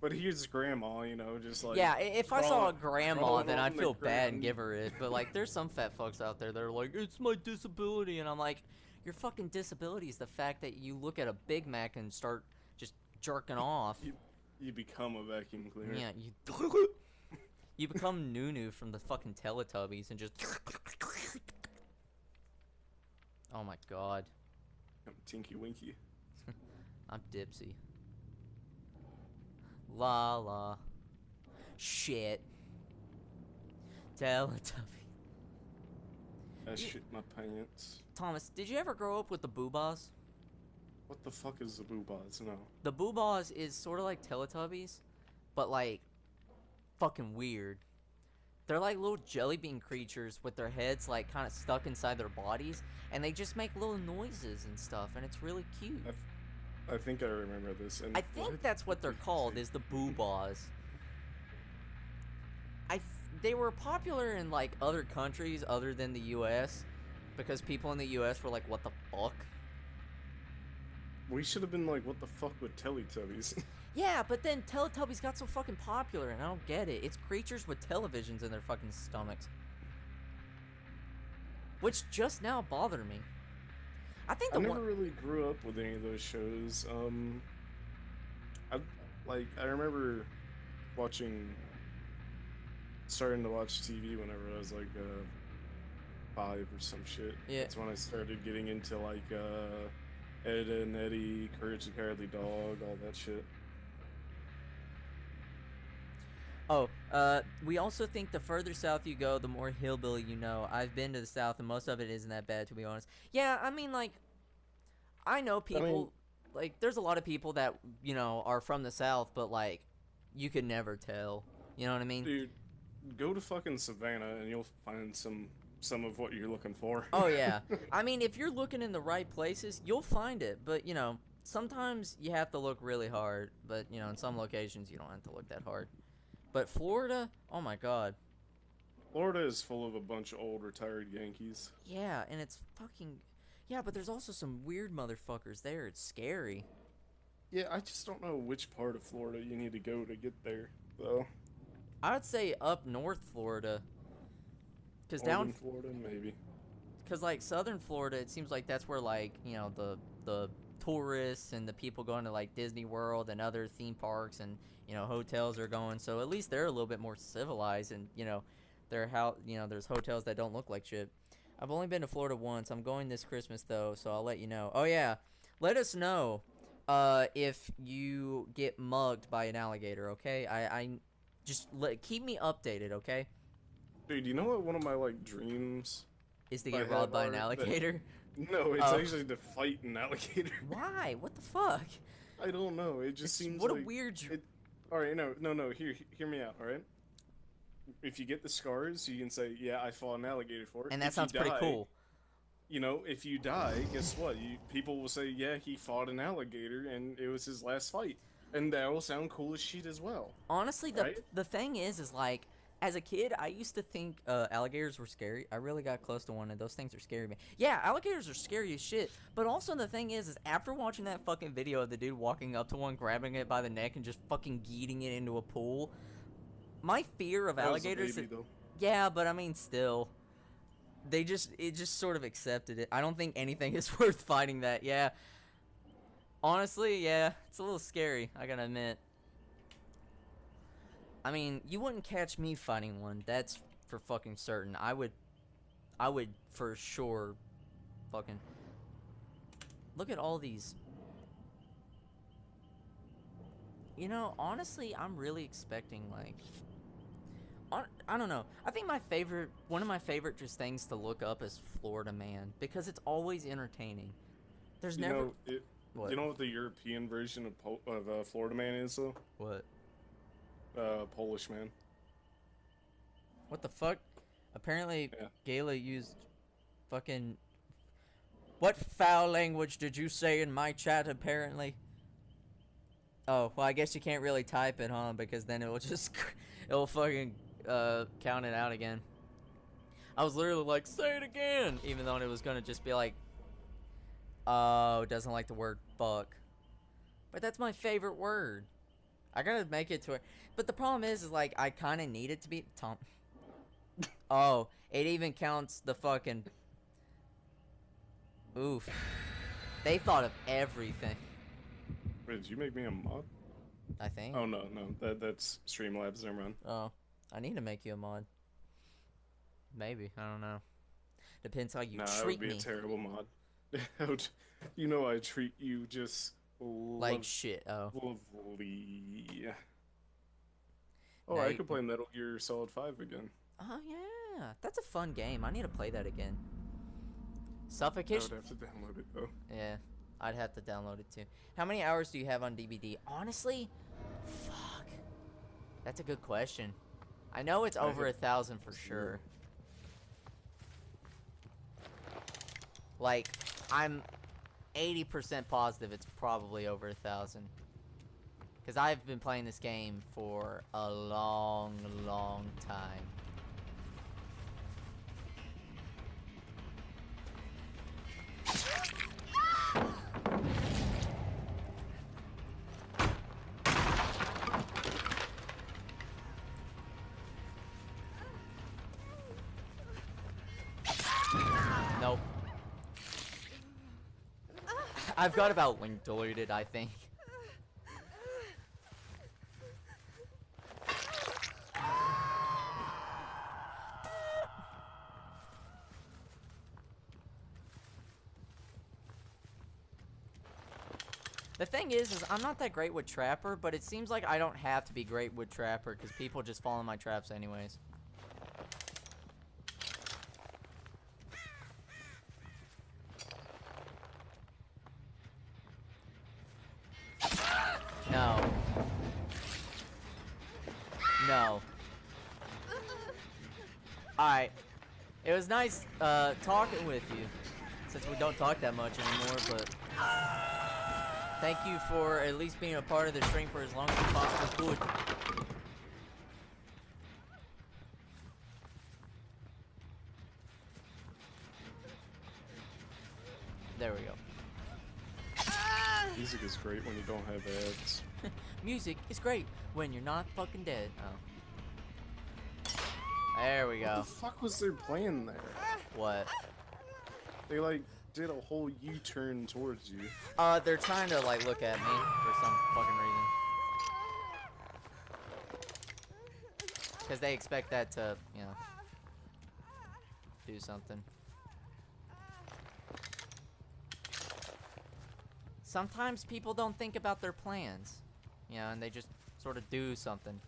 But here's grandma, you know, just like Yeah, if I saw a grandma, crawling then on I'd the feel bad and ground. give her it. But like, there's some fat fucks out there that are like, it's my disability, and I'm like, your fucking disability is the fact that you look at a Big Mac and start just jerking off. You become a vacuum cleaner. Yeah, you become Nunu from the fucking Teletubbies and just. Oh my god, Tinky Winky. I'm Dipsy. La la. Shit. Teletubby. I shit my pants. Thomas, did you ever grow up with the Boobas? What the fuck is the boobas? No. The Boobas is sort of like Teletubbies, but like fucking weird. They're like little jelly bean creatures with their heads like kind of stuck inside their bodies, and they just make little noises and stuff, and it's really cute. I think I remember this. And I think that's what they're called, is the Boobas. They were popular in like other countries other than the U.S. because people in the U.S. were like, "What the fuck?" We should have been like, what the fuck with Teletubbies? Yeah, but then Teletubbies got so fucking popular, and I don't get it. It's creatures with televisions in their fucking stomachs, which just now bother me. I think I never really grew up with any of those shows. I remember starting to watch TV whenever I was like 5 or some shit. Yeah. That's when I started getting into like Ed and Eddie, Courage the Cowardly Dog, all that shit. Oh, we also think the further south you go, the more hillbilly you know. I've been to the south, and most of it isn't that bad, to be honest. Yeah, I mean, like, I know people, like, there's a lot of people that, you know, are from the south, but, like, you could never tell. You know what I mean? Dude, go to fucking Savannah and you'll find some of what you're looking for. Oh, yeah. I mean, if you're looking in the right places, you'll find it. But, you know, sometimes you have to look really hard. But, you know, in some locations, you don't have to look that hard. But Florida, oh my god. Florida is full of a bunch of old retired Yankees. Yeah, and it's fucking... Yeah, but there's also some weird motherfuckers there. It's scary. Yeah, I just don't know which part of Florida you need to go to get there, though. I would say up north Florida. Because Northern down... Florida, maybe. Because, like, southern Florida, it seems like that's where, like, you know, the tourists and the people going to, like, Disney World and other theme parks and, you know, hotels are going. So at least they're a little bit more civilized and, you know, there's hotels that don't look like shit. I've only been to Florida once. I'm going this Christmas, though, so I'll let you know. Oh, yeah. Let us know if you get mugged by an alligator, okay? Keep me updated, okay? Dude, you know what one of my, like, dreams... Is to get robbed by an alligator? No, it's actually to fight an alligator. Why? What the fuck? I don't know. It just seems what like... a weird... Alright, no. Hear me out, alright? If you get the scars, you can say, yeah, I fought an alligator for it. And that sounds pretty cool. You know, if you die, guess what? People will say, yeah, he fought an alligator, and it was his last fight. And that will sound cool as shit as well. Honestly, right? the thing is like... As a kid, I used to think alligators were scary. I really got close to one, and those things are scary, man. Yeah, alligators are scary as shit. But also, the thing is after watching that fucking video of the dude walking up to one, grabbing it by the neck, and just fucking yeeting it into a pool, my fear of alligators... That was a baby, though. Yeah, but I mean, still... It just sort of accepted it. I don't think anything is worth fighting that, yeah. Honestly, yeah, it's a little scary, I gotta admit. I mean, you wouldn't catch me fighting one. That's for fucking certain. I would for sure fucking... Look at all these. You know, honestly, I'm really expecting, like... I don't know. I think one of my favorite just things to look up is Florida Man because it's always entertaining. There's never. What? You know what the European version of Florida Man is though? What? Polish Man. What the fuck? Apparently, Yeah. Gayla used fucking. What foul language did you say in my chat? Apparently. Oh well, I guess you can't really type it, huh? Because then it will just it'll fucking count it out again. I was literally like, say it again, even though it was gonna just be like, oh, it doesn't like the word fuck. But that's my favorite word. I gotta make it to it. But the problem is like, I kind of need it to be Tom. Oh, it even counts the fucking. Oof. They thought of everything. Wait, did you make me a mod? I think. Oh no, that's Streamlabs. Never mind. Oh, I need to make you a mod. Maybe, I don't know. Depends how you treat me. That would be a terrible mod. You know I treat you just like shit. Oh. Lovely. Oh, Now I could play Metal Gear Solid 5 again. Oh yeah, that's a fun game. I need to play that again. I Suffocation. would have to download it though. Yeah, I'd have to download it too. How many hours do you have on DVD? Honestly, fuck. That's a good question. I know it's over 1,000 for sure. Like, I'm 80% positive it's probably over 1,000. Because I've been playing this game for a long, long time. Nope. I've got about link deleted, I think. The thing is I'm not that great with Trapper, but it seems like I don't have to be great with Trapper because people just fall in my traps anyways. No. No. Alright. It was nice talking with you, since we don't talk that much anymore, but thank you for at least being a part of the stream for as long as you possibly could. There we go. Music is great when you don't have ads. Music is great when you're not fucking dead. Oh. There we go. What the fuck was there playing there? What? They like did a whole U-turn towards you. They're trying to like look at me for some fucking reason. Because they expect that to, you know, do something. Sometimes people don't think about their plans, you know, and they just sort of do something.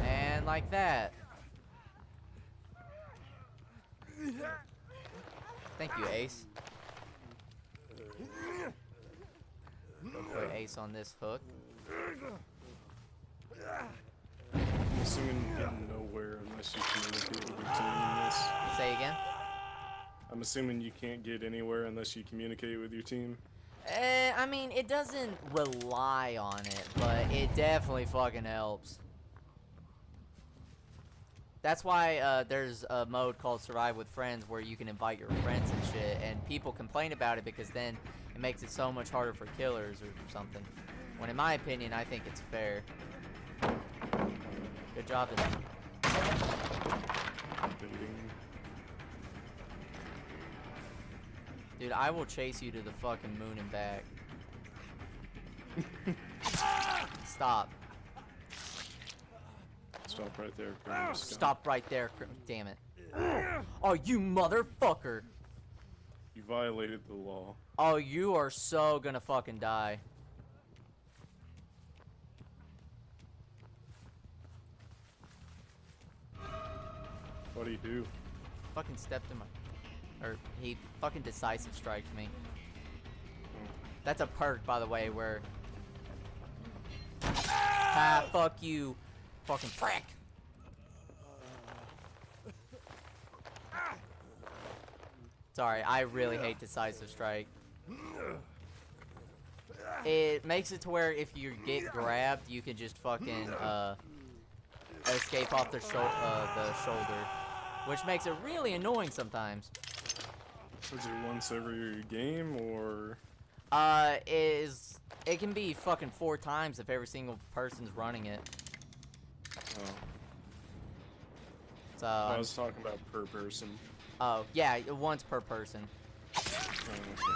And like that. Thank you, Ace. Go put Ace on this hook. I'm assuming you get nowhere unless you communicate with your team in this. Say again? I'm assuming you can't get anywhere unless you communicate with your team. I mean, it doesn't rely on it, but it definitely fucking helps. That's why there's a mode called Survive with Friends where you can invite your friends and shit, and people complain about it because then it makes it so much harder for killers or something. When in my opinion, I think it's fair. Good job today. Dude, I will chase you to the fucking moon and back. Stop. Stop right there, Colonel Scott. Stop right there, damn it. Oh, you motherfucker. You violated the law. Oh, you are so gonna fucking die. What do you do? Fucking stepped in my... Or he fucking decisive striked me. That's a perk, by the way, where... Ah, fuck you. Fucking prick. Sorry, I really hate decisive strike. It makes it to where if you get grabbed, you can just fucking, escape off the shoulder. Which makes it really annoying sometimes. Was it once every game, or...? It can be fucking 4 times if every single person's running it. Oh. So, I was talking about per person. Oh, yeah, once per person. Oh, okay.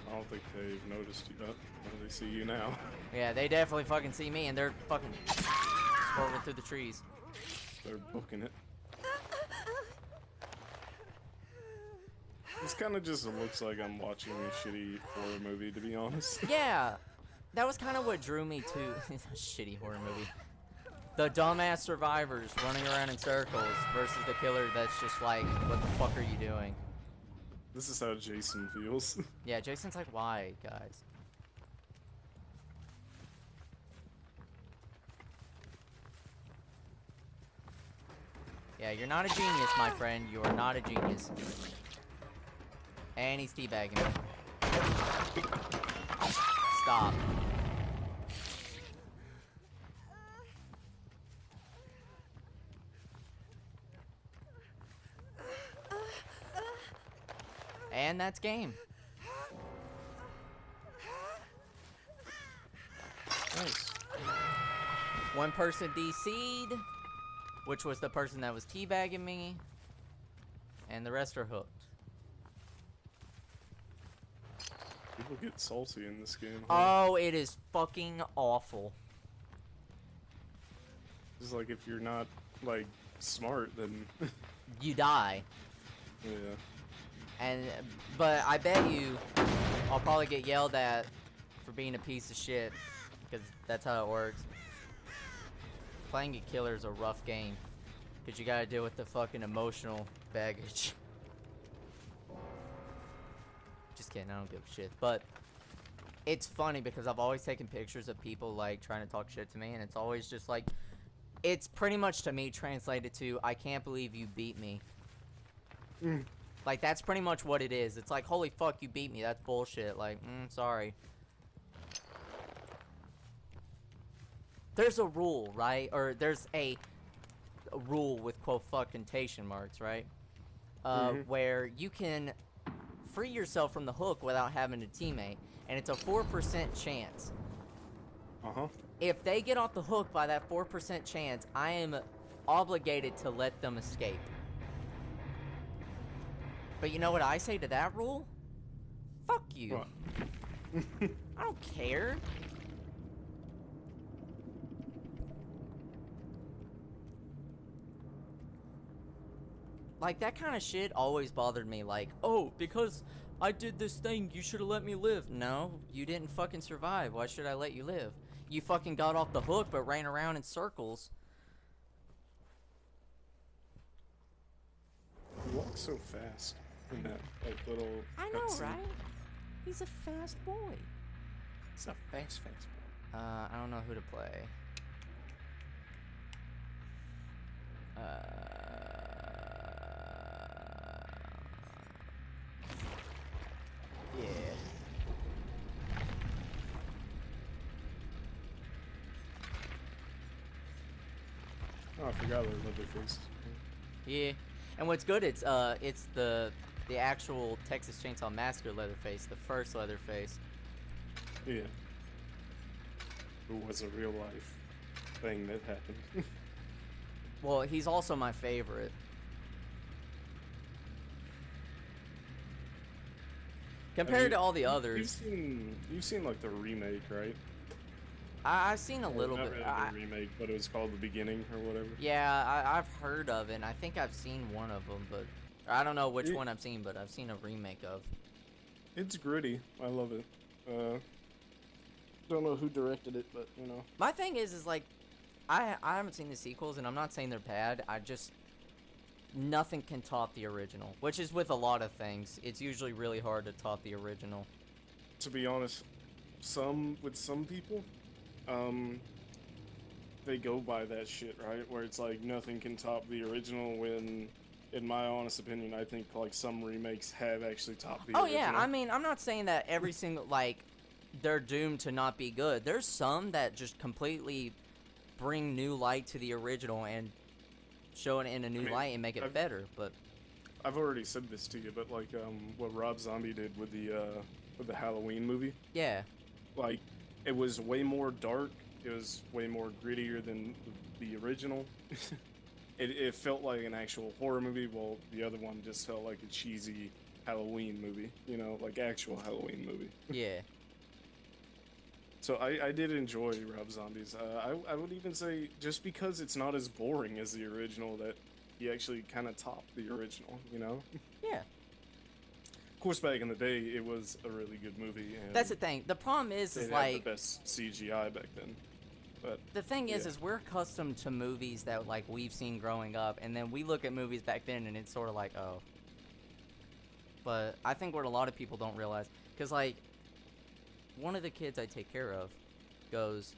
I don't think they've noticed you. Oh, they see you now. Yeah, they definitely fucking see me, and they're fucking swerving through the trees. They're booking it. This kind of just looks like I'm watching a shitty horror movie, to be honest. Yeah, that was kind of what drew me to a shitty horror movie. The dumbass survivors running around in circles versus the killer that's just like, what the fuck are you doing? This is how Jason feels. Yeah, Jason's like, why, guys? Yeah, you're not a genius, my friend. You are not a genius. And he's teabagging me. Stop. And that's game. Nice. One person DC'd, which was the person that was teabagging me, and the rest are hooked. People get salty in this game. Huh? Oh, it is fucking awful. It's like if you're not, like, smart, then... You die. Yeah. But I bet you I'll probably get yelled at for being a piece of shit, because that's how it works. Playing a killer is a rough game, because you gotta deal with the fucking emotional baggage. Just kidding, I don't give a shit. But it's funny because I've always taken pictures of people like trying to talk shit to me, and it's always just like, it's pretty much to me translated to, I can't believe you beat me. Like, that's pretty much what it is. It's like, holy fuck, you beat me. That's bullshit. Like, sorry. There's a rule, right? Or there's a rule with quotation marks, right? Where you can free yourself from the hook without having a teammate. And it's a 4% chance. Uh-huh. If they get off the hook by that 4% chance, I am obligated to let them escape. But you know what I say to that rule? Fuck you. What? I don't care. Like, that kind of shit always bothered me. Like, oh, because I did this thing, you should have let me live. No, you didn't fucking survive. Why should I let you live? You fucking got off the hook but ran around in circles. He walks so fast in that, like, little I know, cutscene. right? He's a fast boy. It's a fast boy. I don't know who to play. Yeah. Oh, I forgot those Leatherface. Yeah. And what's good, it's the actual Texas Chainsaw Massacre Leatherface, the first Leatherface. Yeah. Who was a real life thing that happened. Well, he's also my favorite. Compared to all the others. You've seen like the remake, right? I've seen a little Not bit. really the remake, but it was called The Beginning or whatever. Yeah, I've heard of it, and I think I've seen one of them, but I don't know which one I've seen, but I've seen a remake of. It's gritty. I love it. Don't know who directed it, but you know. My thing is like, I haven't seen the sequels, and I'm not saying they're bad. I just nothing can top the original, which is with a lot of things. It's usually really hard to top the original. To be honest, some people, um, they go by that shit, right? Where it's like nothing can top the original. When, in my honest opinion, I think like some remakes have actually topped the Oh original. yeah, I mean, I'm not saying that every single like they're doomed to not be good. There's some that just completely bring new light to the original and show it in a new light and make it better. But I've already said this to you, but like what Rob Zombie did with the Halloween movie, yeah, like it was way more dark. It was way more grittier than the original. It felt like an actual horror movie, while the other one just felt like a cheesy Halloween movie, you know, like actual Halloween movie. yeah. So I did enjoy Rob Zombie's. I would even say just because it's not as boring as the original, that he actually kind of topped the original, you know? Yeah. Of course, back in the day, it was a really good movie. And That's the thing. The problem is they had like the best CGI back then. But the thing yeah. is we're accustomed to movies that like we've seen growing up, and then we look at movies back then, and it's sort of like, oh. But I think what a lot of people don't realize, because like one of the kids I take care of goes,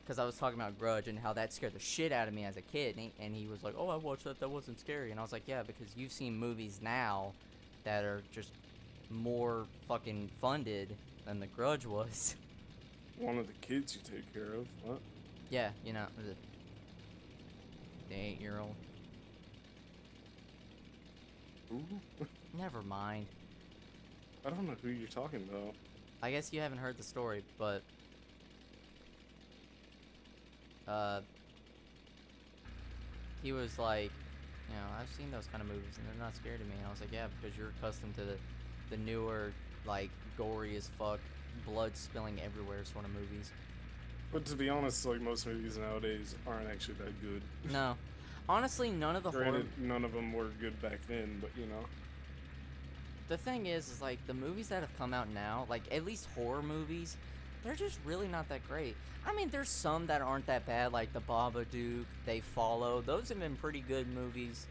because I was talking about Grudge and how that scared the shit out of me as a kid, and he was like, oh, I watched that, that wasn't scary. And I was like, yeah, because you've seen movies now that are just more fucking funded than the Grudge was. One of the kids you take care of, what? Yeah, you know, the 8-year-old. Ooh. Never mind. I don't know who you're talking about. I guess you haven't heard the story, but he was like, you know, I've seen those kind of movies and they're not scary to me. And I was like, yeah, because you're accustomed to the newer, like, gory as fuck, blood spilling everywhere sort of movies. But to be honest, like most movies nowadays aren't actually that good. No. Honestly, none of the Granted, none of them were good back then, but you know. The thing is like, the movies that have come out now, like, at least horror movies, they're just really not that great. I mean, there's some that aren't that bad, like The Babadook, They Follow. Those have been pretty good movies,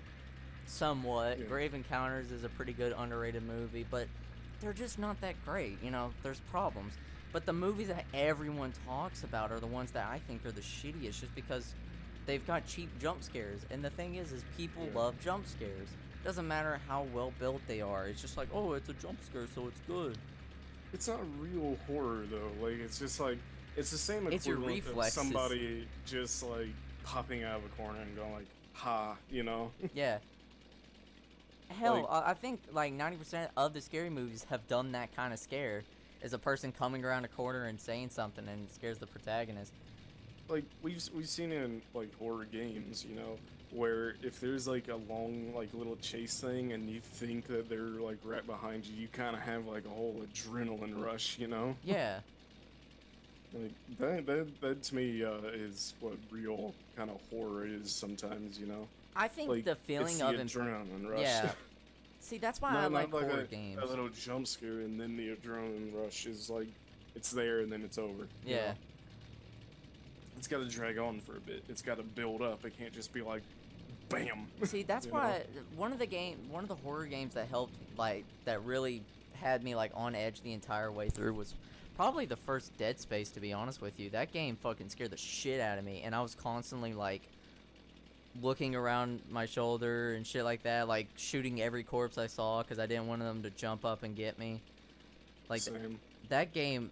somewhat. Yeah. Grave Encounters is a pretty good, underrated movie, but they're just not that great, you know? There's problems. But the movies that everyone talks about are the ones that I think are the shittiest, just because they've got cheap jump scares. And the thing is people love jump scares. Doesn't matter how well built they are. It's just like, oh, it's a jump scare, so it's good. It's not real horror though. Like it's just like it's the same It's your equivalent of reflexes. somebody just like popping out of a corner and going like, "Ha," you know? Yeah. Hell, Like- I think like 90% of the scary movies have done that kind of scare. Is a person coming around a corner and saying something and it scares the protagonist. Like we've seen it in like horror games, you know, where if there's like a long like little chase thing and you think that they're like right behind you, you kind of have like a whole adrenaline rush, you know? Yeah. Like that to me is what real kind of horror is sometimes, you know. I think Like the feeling it's of the adrenaline rush. Yeah. See, that's why I Not like horror a, games. a little jump scare and then the adrenaline rush is like it's there and then it's over. you Yeah. know? It's got to drag on for a bit. It's got to build up. It can't just be like, bam. See, that's You why one of the horror games that helped, like, that really had me like on edge the entire way through was probably the first Dead Space, to be honest with you. That game fucking scared the shit out of me, and I was constantly like looking around my shoulder and shit like that, like shooting every corpse I saw because I didn't want them to jump up and get me. Like Same. that game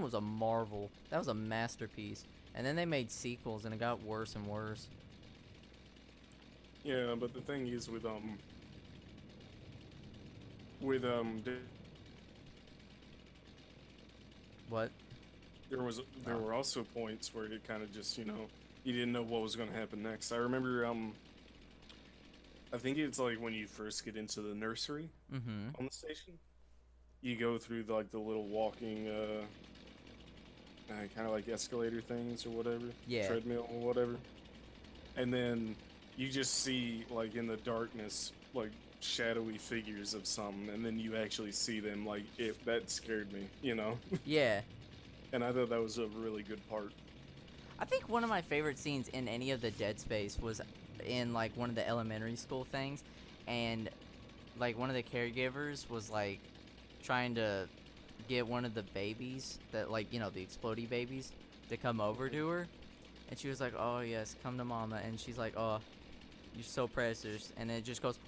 was a marvel. That was a masterpiece. And then they made sequels and it got worse and worse. Yeah, but the thing is with What? there were also points where it kind of just, you know, you didn't know what was going to happen next. I remember I think it's like when you first get into the nursery Mm-hmm. on the station. You go through the little walking kind of like escalator things or whatever, Yeah. treadmill or whatever. And then you just see like in the darkness like shadowy figures of something, and then you actually see them. Like that scared me, you know. Yeah. And I thought that was a really good part. I think one of my favorite scenes in any of the Dead Space was in like one of the elementary school things, and like one of the caregivers was like trying to get one of the babies that, like, you know, the explodey babies to come over to her, and she was like, oh yes, come to mama, and she's like, oh, you're so precious, and it just goes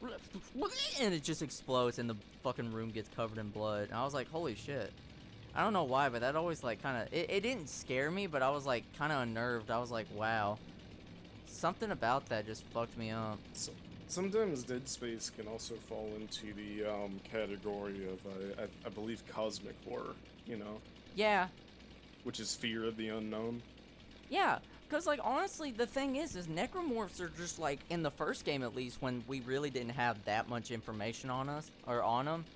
and it just explodes and the fucking room gets covered in blood, and I was like, holy shit. I don't know why, but that always like kind of it didn't scare me, but I was like kind of unnerved. I was like, wow, something about that just fucked me up. So, sometimes Dead Space can also fall into the category of I believe cosmic horror, you know, Yeah, which is fear of the unknown. yeah, because like honestly the thing is necromorphs are just like, in the first game at least, when we really didn't have that much information on us or on them,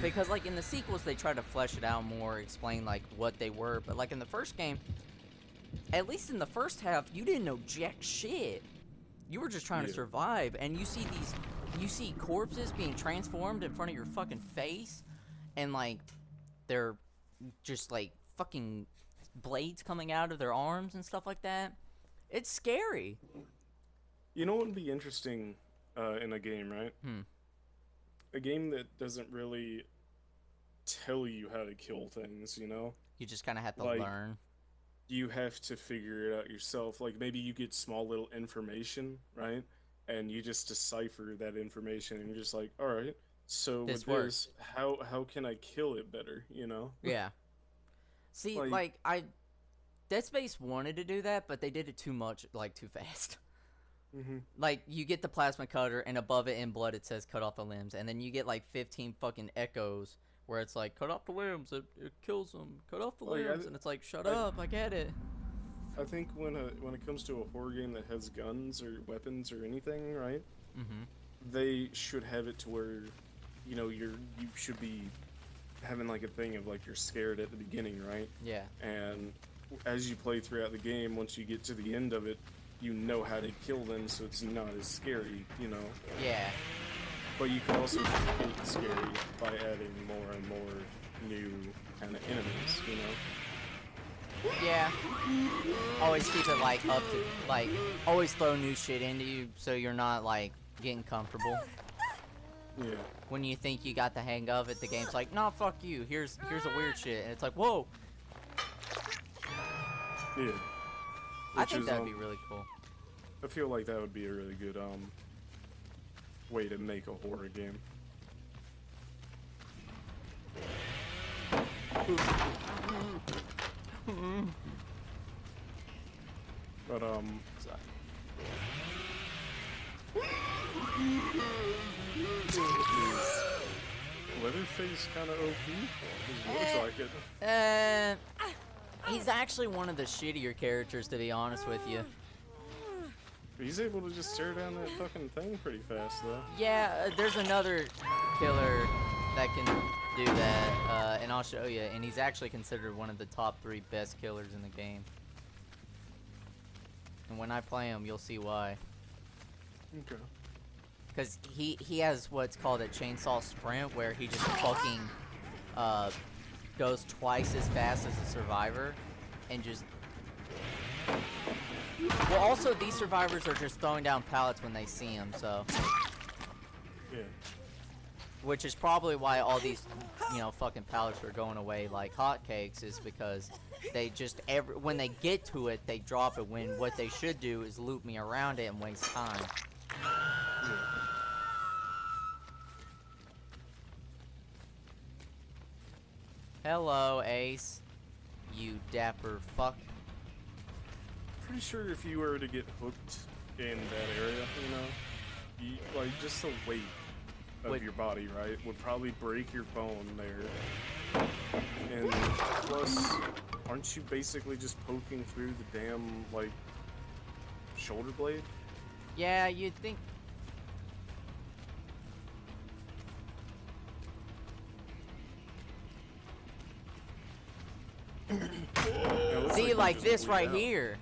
because like in the sequels they try to flesh it out more, explain like what they were, but like in the first game, at least in the first half, you didn't know jack shit. You were just trying to survive, and you see corpses being transformed in front of your fucking face, and like they're just like fucking blades coming out of their arms and stuff like that. It's scary. You know what would be interesting in a game, right? A game that doesn't really tell you how to kill things, you know? You just kind of have to Like, learn. you have to figure it out yourself. Like, maybe you get small little information, right? And you just decipher that information, and you're just like, all right, so This with works. this, how can I kill it better, you know? Yeah. See, Like, Dead Space wanted to do that, but they did it too much, like too fast. hmm Like, you get the plasma cutter, and above it in blood it says cut off the limbs, and then you get like 15 fucking echoes where it's like, cut off the limbs, it kills them, cut off the Like, limbs, and it's like, shut up, I get it. I think when it comes to a horror game that has guns or weapons or anything, right? Mm-hmm. They should have it to where, you know, you should be having like a thing of like you're scared at the beginning, right? Yeah. And as you play throughout the game, once you get to the end of it, you know how to kill them, so it's not as scary, you know. Yeah. But you can also make it scary by adding more and more new kind of enemies, you know. Yeah. Always keep it like up to, like, always throw new shit into you so you're not like getting comfortable. Yeah. When you think you got the hang of it, the game's like, nah, fuck you, here's a weird shit, and it's like, whoa. Yeah. I Which think is, that'd be really cool. I feel like that would be a really good way to make a horror game. But is Leatherface kind of OP? It looks like it. He's actually one of the shittier characters, to be honest with you. He's able to just stare down that fucking thing pretty fast, though. Yeah, there's another killer that can do that, and I'll show you. And he's actually considered one of the top 3 best killers in the game. And when I play him, you'll see why. Okay. Because he has what's called a chainsaw sprint, where he just fucking goes twice as fast as a survivor, and just... Well, also, these survivors are just throwing down pallets when they see him, so... Yeah. Which is probably why all these, you know, fucking pallets are going away like hotcakes, is because they just, when they get to it, they drop it, when what they should do is loop me around it and waste time. Yeah. Hello, Ace. You dapper fuck. Pretty sure if you were to get hooked in that area, you know, like just the weight of your body, right, would probably break your bone there. And plus, aren't you basically just poking through the damn, like, shoulder blade? Yeah, you'd think. Yeah, See, like you just this bleed right out. here.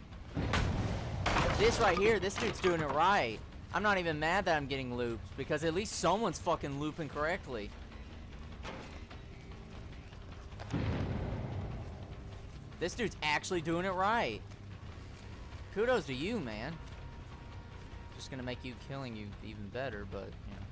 This right here, this dude's doing it right. I'm not even mad that I'm getting looped, because at least someone's fucking looping correctly. This dude's actually doing it right. kudos to you, man. Just gonna make you killing you even better, but, you know.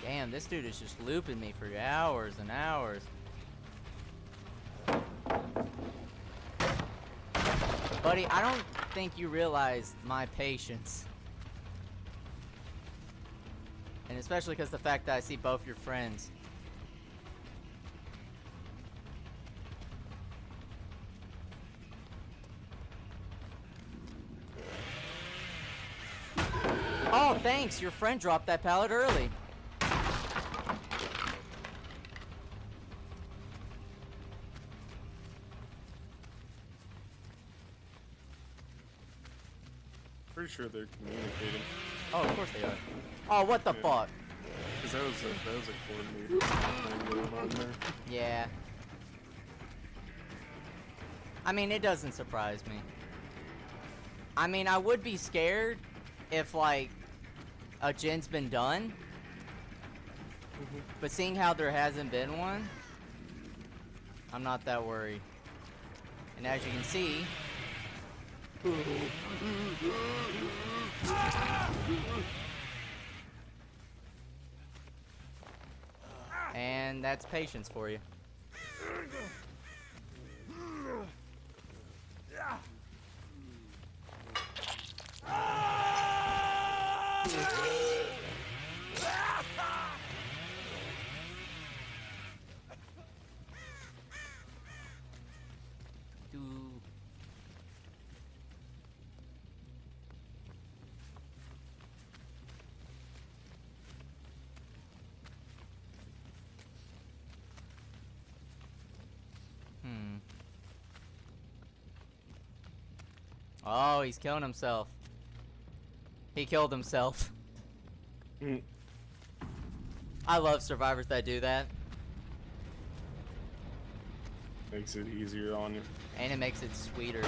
Damn, this dude is just looping me for hours and hours. Buddy, I don't think you realize my patience. And especially because the fact that I see both your friends. Oh, thanks. Your friend dropped that pallet early. Pretty sure they're communicating. Oh, of course they are. Oh, what the fuck? Because that was a coordinator thing going on there. Yeah. I mean, it doesn't surprise me. I mean, I would be scared if, like, a gen's been done. But seeing how there hasn't been one, I'm not that worried. And as you can see... And that's patience for you. Oh, he's killing himself. He killed himself. I love survivors that do that. Makes it easier on you. And it makes it sweeter.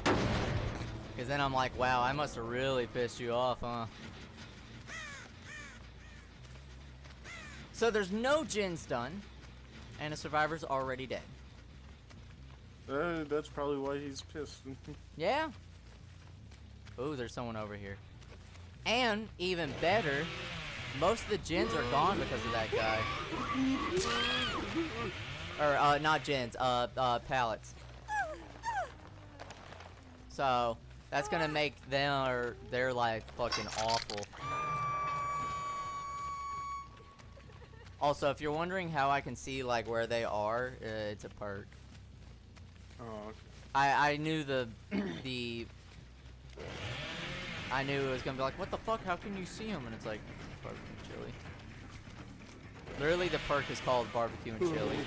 Because then I'm like, wow, I must have really pissed you off, huh? So there's no gens done, and a survivor's already dead. That's probably why he's pissed. Yeah. Ooh, there's someone over here. And, even better, most of the gens are gone because of that guy. Or, not gens, pallets. So, that's gonna make their life fucking awful. Also, if you're wondering how I can see, like, where they are, it's a perk. Oh, okay. I knew I knew it was gonna be like, what the fuck, how can you see him? And it's like, barbecue and chili. Literally, the perk is called barbecue and chili.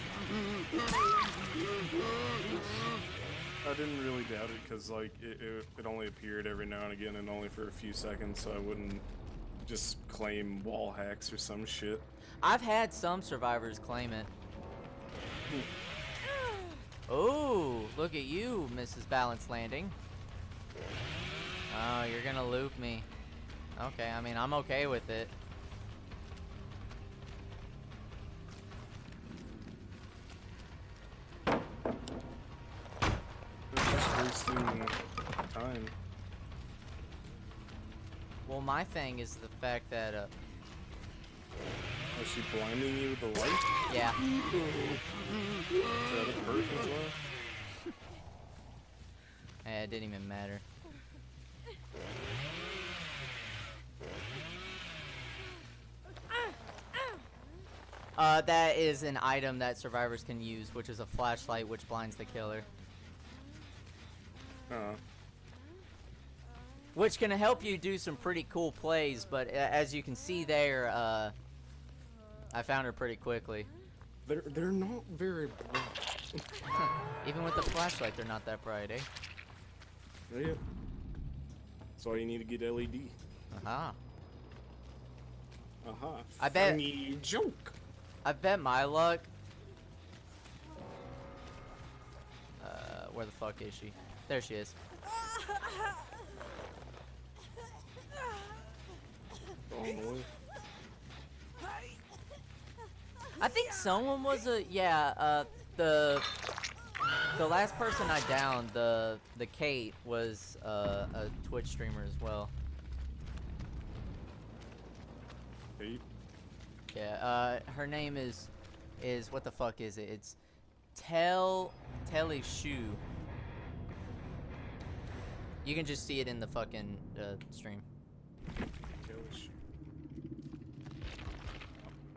I didn't really doubt it, because, like, it only appeared every now and again, and only for a few seconds, so I wouldn't just claim wall hacks or some shit. I've had some survivors claim it. Oh, look at you, Mrs. Balance Landing. Oh, you're gonna loop me. Okay, I mean, I'm okay with it. They're just wasting time. Well, my thing is the fact that, Is she blinding you with the light? yeah. Is that a perk as well? It didn't even matter. That is an item that survivors can use, which is a flashlight which blinds the killer. Which can help you do some pretty cool plays, but as you can see there, I found her pretty quickly. They're not very bright. Even with the flashlight, they're not that bright, eh? Yeah. That's why you need to get LED. Aha. Aha. I bet- Funny joke. I bet my luck. where the fuck is she? There she is. Oh no. I think someone was the last person I downed, the Kate, was a Twitch streamer as well. Kate? Yeah, her name is what the fuck is it? It's Telly Shu. You can just see it in the fucking stream.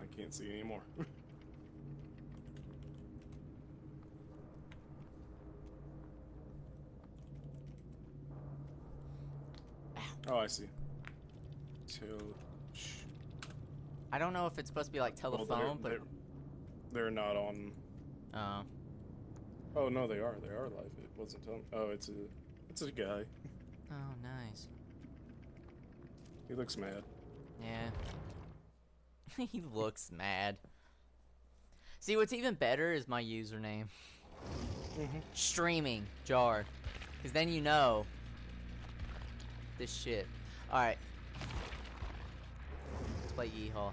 I can't see anymore. Oh, I see. I don't know if it's supposed to be like telephone, but they're not on. Oh. Oh no, they are. They are live. It wasn't telling. Oh, it's a guy. Oh, nice. He looks mad. Yeah. He looks mad. See, what's even better is my username. Streaming jar, because then you know this shit. All right. Let's play Yeehaw.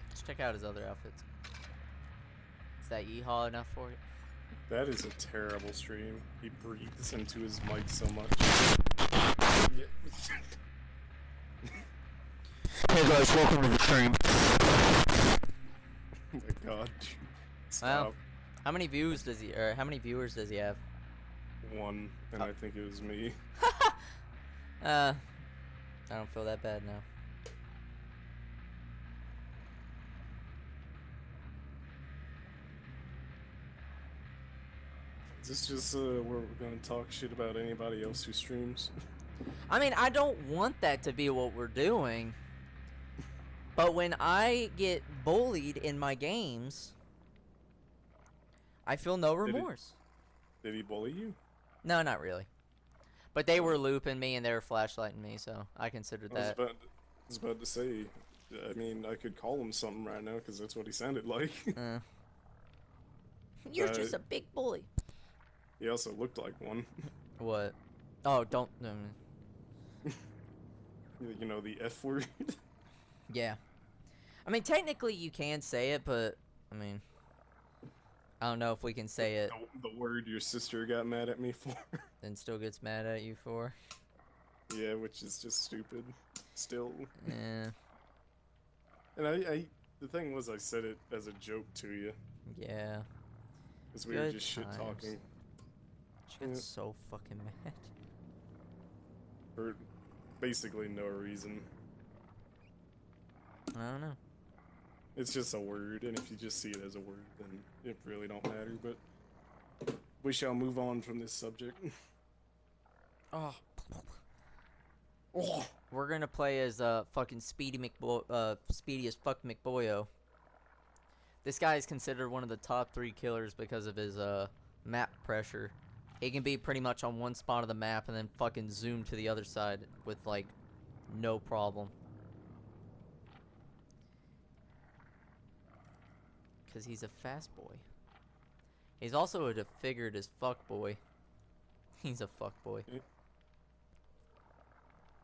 Let's check out his other outfits. Is that Yeehaw enough for you? That is a terrible stream. He breathes into his mic so much. Hey guys, welcome to the stream. Oh my god. Stop. Well, how many views does he, or how many viewers does he have? One, and I think it was me. I don't feel that bad now. Is this just where we're gonna talk shit about anybody else who streams? I mean, I don't want that to be what we're doing. But when I get bullied in my games, I feel no remorse. Did he bully you? No, not really. But they were looping me and they were flashlighting me, so I considered that. I was about to say, I mean, I could call him something right now because that's what he sounded like. You're just a big bully. He also looked like one. What? Oh, don't. You know, the F word. Yeah. I mean, technically you can say it, but I mean, I don't know if we can say it. The word your sister got mad at me for. Then still gets mad at you for. Yeah, which is just stupid. Still. Yeah. And the thing was, I said it as a joke to you. Yeah. Because we were just shit talking. She got so fucking mad. For basically no reason. I don't know. It's just a word, and if you just see it as a word, then it really don't matter, but we shall move on from this subject. Oh. Oh. We're gonna play as fucking Speedy as fuck McBoyo. This guy is considered one of the top 3 killers because of his map pressure. He can be pretty much on one spot of the map and then fucking zoom to the other side with like no problem. Because he's a fast boy. He's also a disfigured as fuck boy. He's a fuck boy.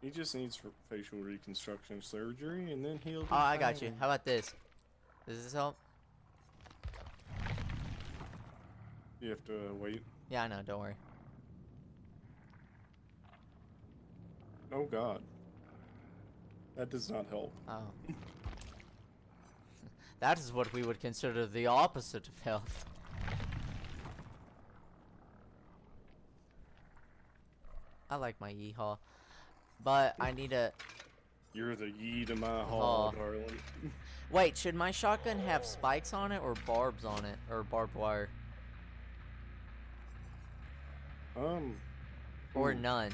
He just needs facial reconstruction surgery, and then he'll be I got fine. you. How about this? Does this help? You have to wait. Yeah, I know. Don't worry. Oh god. That does not help. Oh. That is what we would consider the opposite of health. I like my yeehaw. But I need a... You're the yee to my haw, darling. Wait, should my shotgun have spikes on it or barbs on it? Or barbed wire? Or none?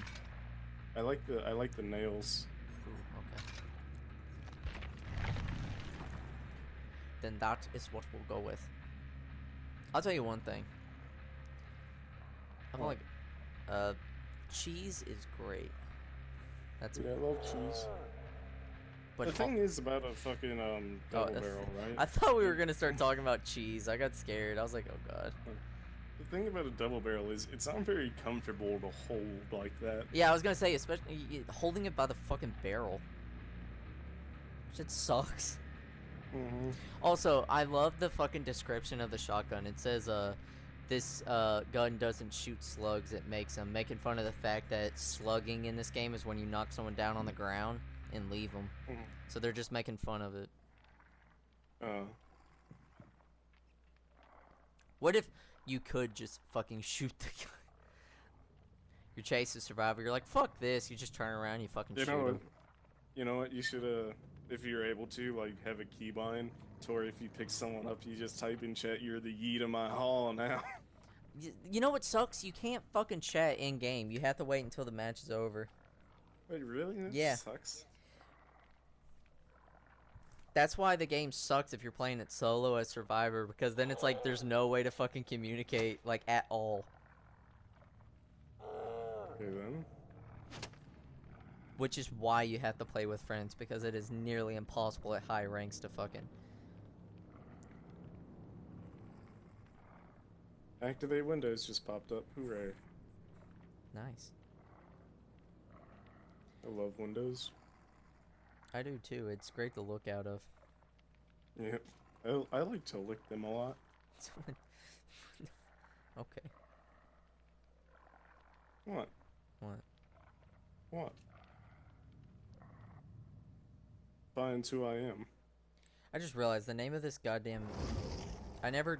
I like the nails. Ooh, okay. Then that is what we'll go with. I'll tell you one thing. I feel like cheese is great. That's Dude, I love cheese. But The thing is about a fucking oh, double barrel, right? I thought we were gonna start talking about cheese. I got scared. I was like, oh god. The thing about a double barrel is it's not very comfortable to hold like that. Yeah, I was gonna say, especially holding it by the fucking barrel. Shit sucks. Mm-hmm. Also, I love the fucking description of the shotgun. It says, this gun doesn't shoot slugs, it makes them. Making fun of the fact that slugging in this game is when you knock someone down on the ground and leave them. Mm-hmm. So they're just making fun of it. What if you could just fucking shoot the gun? You chase a survivor, you're like, fuck this, you just turn around, you fucking shoot him. You know what, you should, if you're able to, like, have a keybind, to where if you pick someone up, you just type in chat, you're the yeet of my hall now. You know what sucks? You can't fucking chat in-game. You have to wait until the match is over. Wait, really? That Yeah. sucks. That's why the game sucks if you're playing it solo as Survivor, because then it's like there's no way to fucking communicate, like, at all. Okay, then. Which is why you have to play with friends, because it is nearly impossible at high ranks to fucking... Activate Windows just popped up. Hooray. Nice. I love Windows. I do too. It's great to look out of. Yeah. I like to lick them a lot. Okay. What? What? What? Finds who I am. I just realized the name of this goddamn... I never...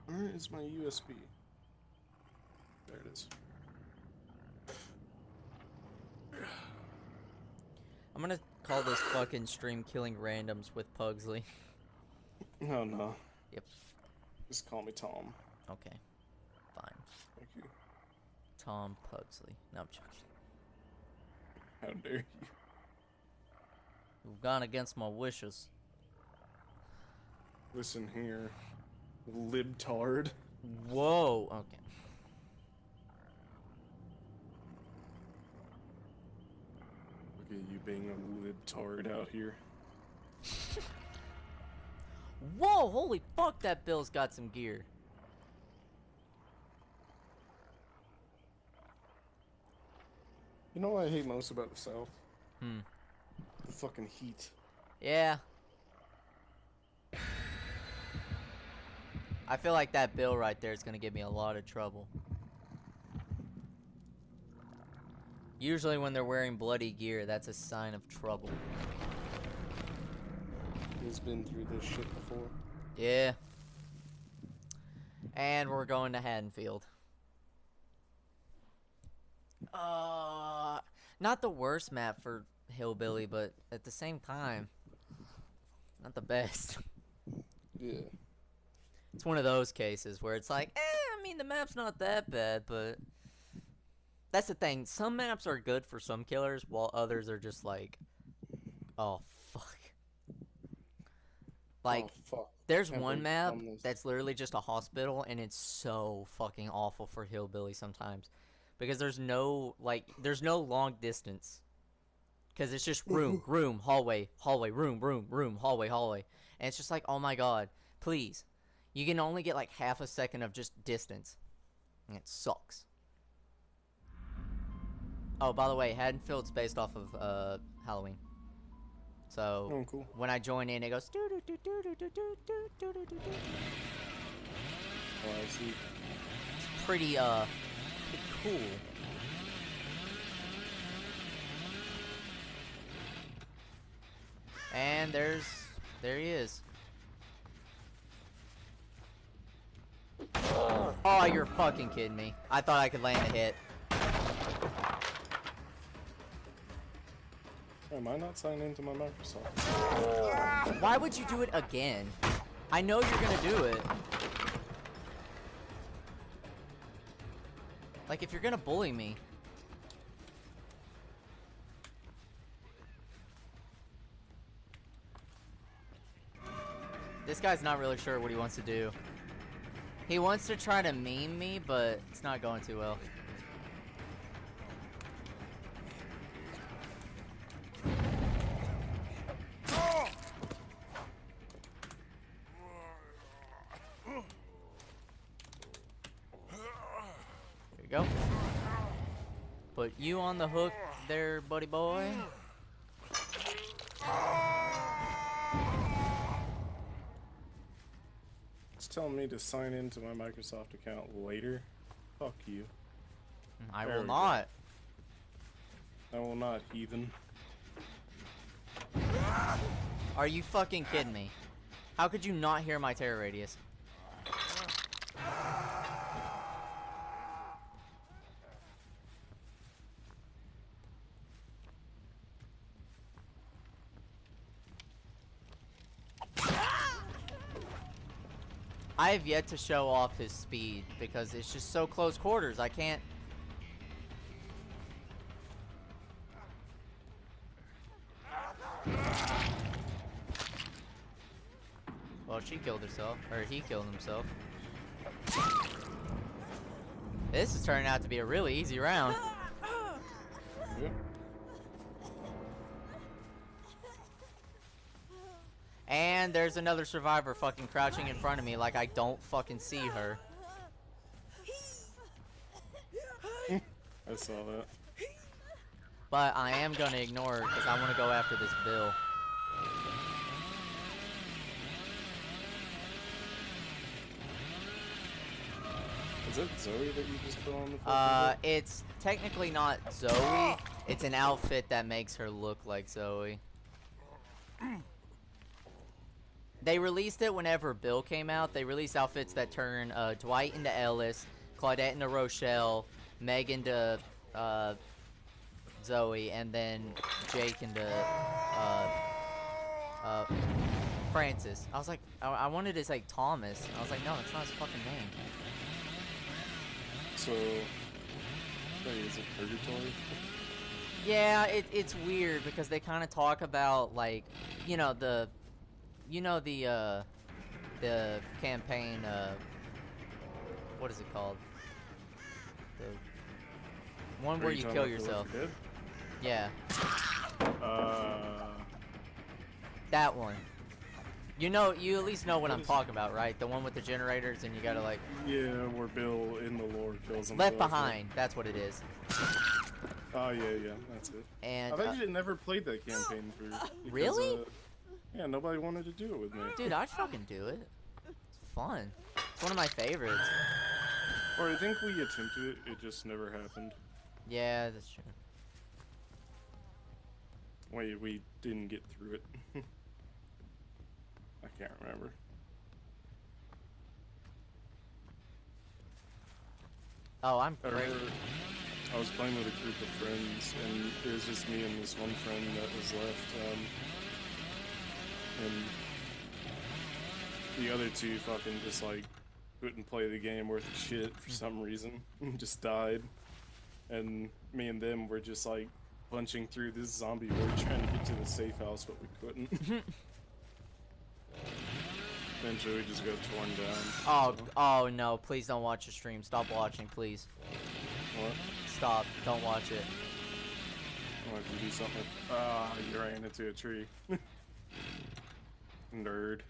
Where is my USB? There it is. I'm gonna call this fucking stream Killing Randoms with Pugsley. Oh no. Yep. Just call me Tom. Okay. Fine. Thank you. Tom Pugsley. No, I'm joking. How dare you? You've gone against my wishes. Listen here. Libtard. Whoa. Okay. Look at you being a libtard out here. Whoa, holy fuck, that Bill's got some gear. You know what I hate most about the South? Hmm. The fucking heat. Yeah. I feel like that Bill right there is gonna give me a lot of trouble. Usually when they're wearing bloody gear, that's a sign of trouble. He's been through this shit before. Yeah. And we're going to Haddonfield. Not the worst map for Hillbilly, but at the same time, not the best. Yeah. It's one of those cases where it's like, I mean, the map's not that bad, but that's the thing. Some maps are good for some killers, while others are just like, oh, fuck. Like, oh, fuck. there's one map that's literally just a hospital, and it's so fucking awful for Hillbilly sometimes. Because there's no, like, there's no long distance. Because it's just room, room, hallway, hallway, room, room, room, hallway, hallway. And it's just like, oh my god, please. You can only get like half a second of just distance. And it sucks. Oh, by the way, Haddonfield's based off of Halloween. So oh, cool. When I join in, it goes. Oh, I see. It's pretty cool. And there he is. Oh, you're fucking kidding me. I thought I could land a hit. Am I not signed into my Microsoft? Why would you do it again? I know you're gonna do it. Like, if you're gonna bully me. This guy's not really sure what he wants to do. He wants to try to meme me, but it's not going too well. There you go. Put you on the hook there, buddy boy. It's telling me to sign into my Microsoft account later. Fuck you. I There will we not. I will not, heathen. Are you fucking kidding me? How could you not hear my terror radius? I have yet to show off his speed because it's just so close quarters. I can't. Well, she killed herself, or he killed himself. This is turning out to be a really easy round. Yep. And there's another survivor fucking crouching in front of me like I don't fucking see her. I saw that. But I am gonna ignore her because I want to go after this bill. Is it Zoe that you just put on the fucking bit? It's technically not Zoe. It's an outfit that makes her look like Zoe. They released it whenever Bill came out. They released outfits that turn Dwight into Ellis, Claudette into Rochelle, Meg into Zoe, and then Jake into Francis. I was like, I wanted to say Thomas. I was like, no, that's not his fucking name. So, wait, is it purgatory? Yeah, it's weird because they kind of talk about like, the campaign. What is it called? The one where you kill yourself. Yeah. That one. You at least know what I'm talking about, right? The one with the generators and you gotta like... Yeah, where Bill in the lore kills himself. Left Behind, that's what it is. Oh, yeah, that's it. And, I've actually never played that campaign through. Because, really? Yeah, nobody wanted to do it with me. Dude, I'd fucking do it. It's fun. It's one of my favorites. Or I think we attempted it, it just never happened. Yeah, that's true. Wait, we didn't get through it. I can't remember. Oh, I'm great. I was playing with a group of friends, and it was just me and this one friend that was left. And the other two fucking just like couldn't play the game worth of shit for some reason. Just died. And me and them were just like punching through this zombie horde trying to get to the safe house, but we couldn't. Eventually we just got torn down. Oh, oh no, please don't watch the stream. Stop watching, please. What? Stop, don't watch it. I want to do something. Ah, you ran into a tree. Nerd.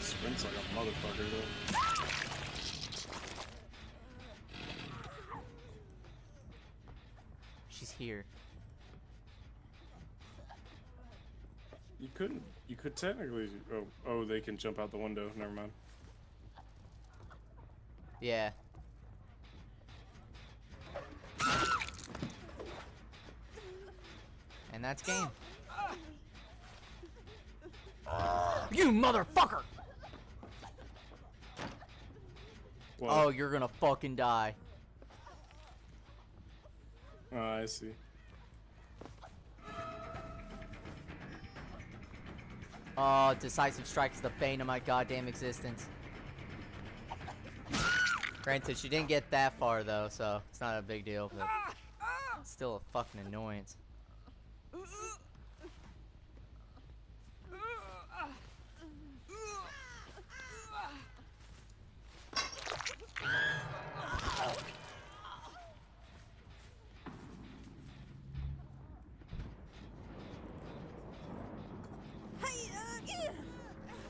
Sprints like a motherfucker though. She's here. You could technically, oh, they can jump out the window, never mind. Yeah. And that's game. You motherfucker! What? Oh, you're gonna fucking die. Oh, I see. Oh, decisive strike is the bane of my goddamn existence. Granted, she didn't get that far though, so it's not a big deal, but still a fucking annoyance.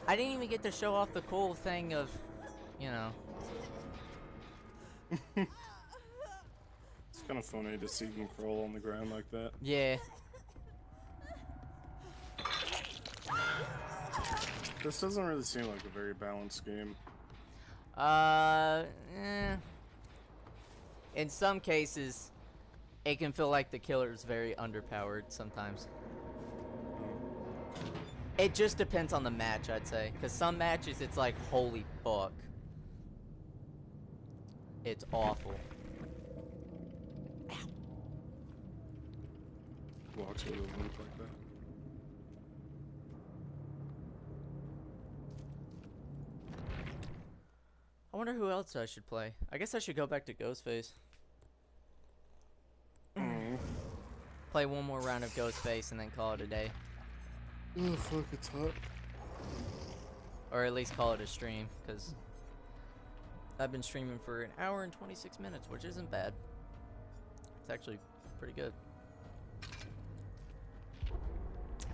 I didn't even get to show off the cool thing of, you know. It's kind of funny to see him crawl on the ground like that. Yeah. This doesn't really seem like a very balanced game. Eh. In some cases, it can feel like the killer is very underpowered sometimes. It just depends on the match, I'd say. Because some matches, it's like, holy fuck. It's awful. Ow. Walks with a limp like that. I wonder who else I should play. I guess I should go back to Ghostface. Play one more round of Ghostface and then call it a day. Oh fuck, it's hot. Or at least call it a stream, because I've been streaming for an hour and 26 minutes, which isn't bad. It's actually pretty good.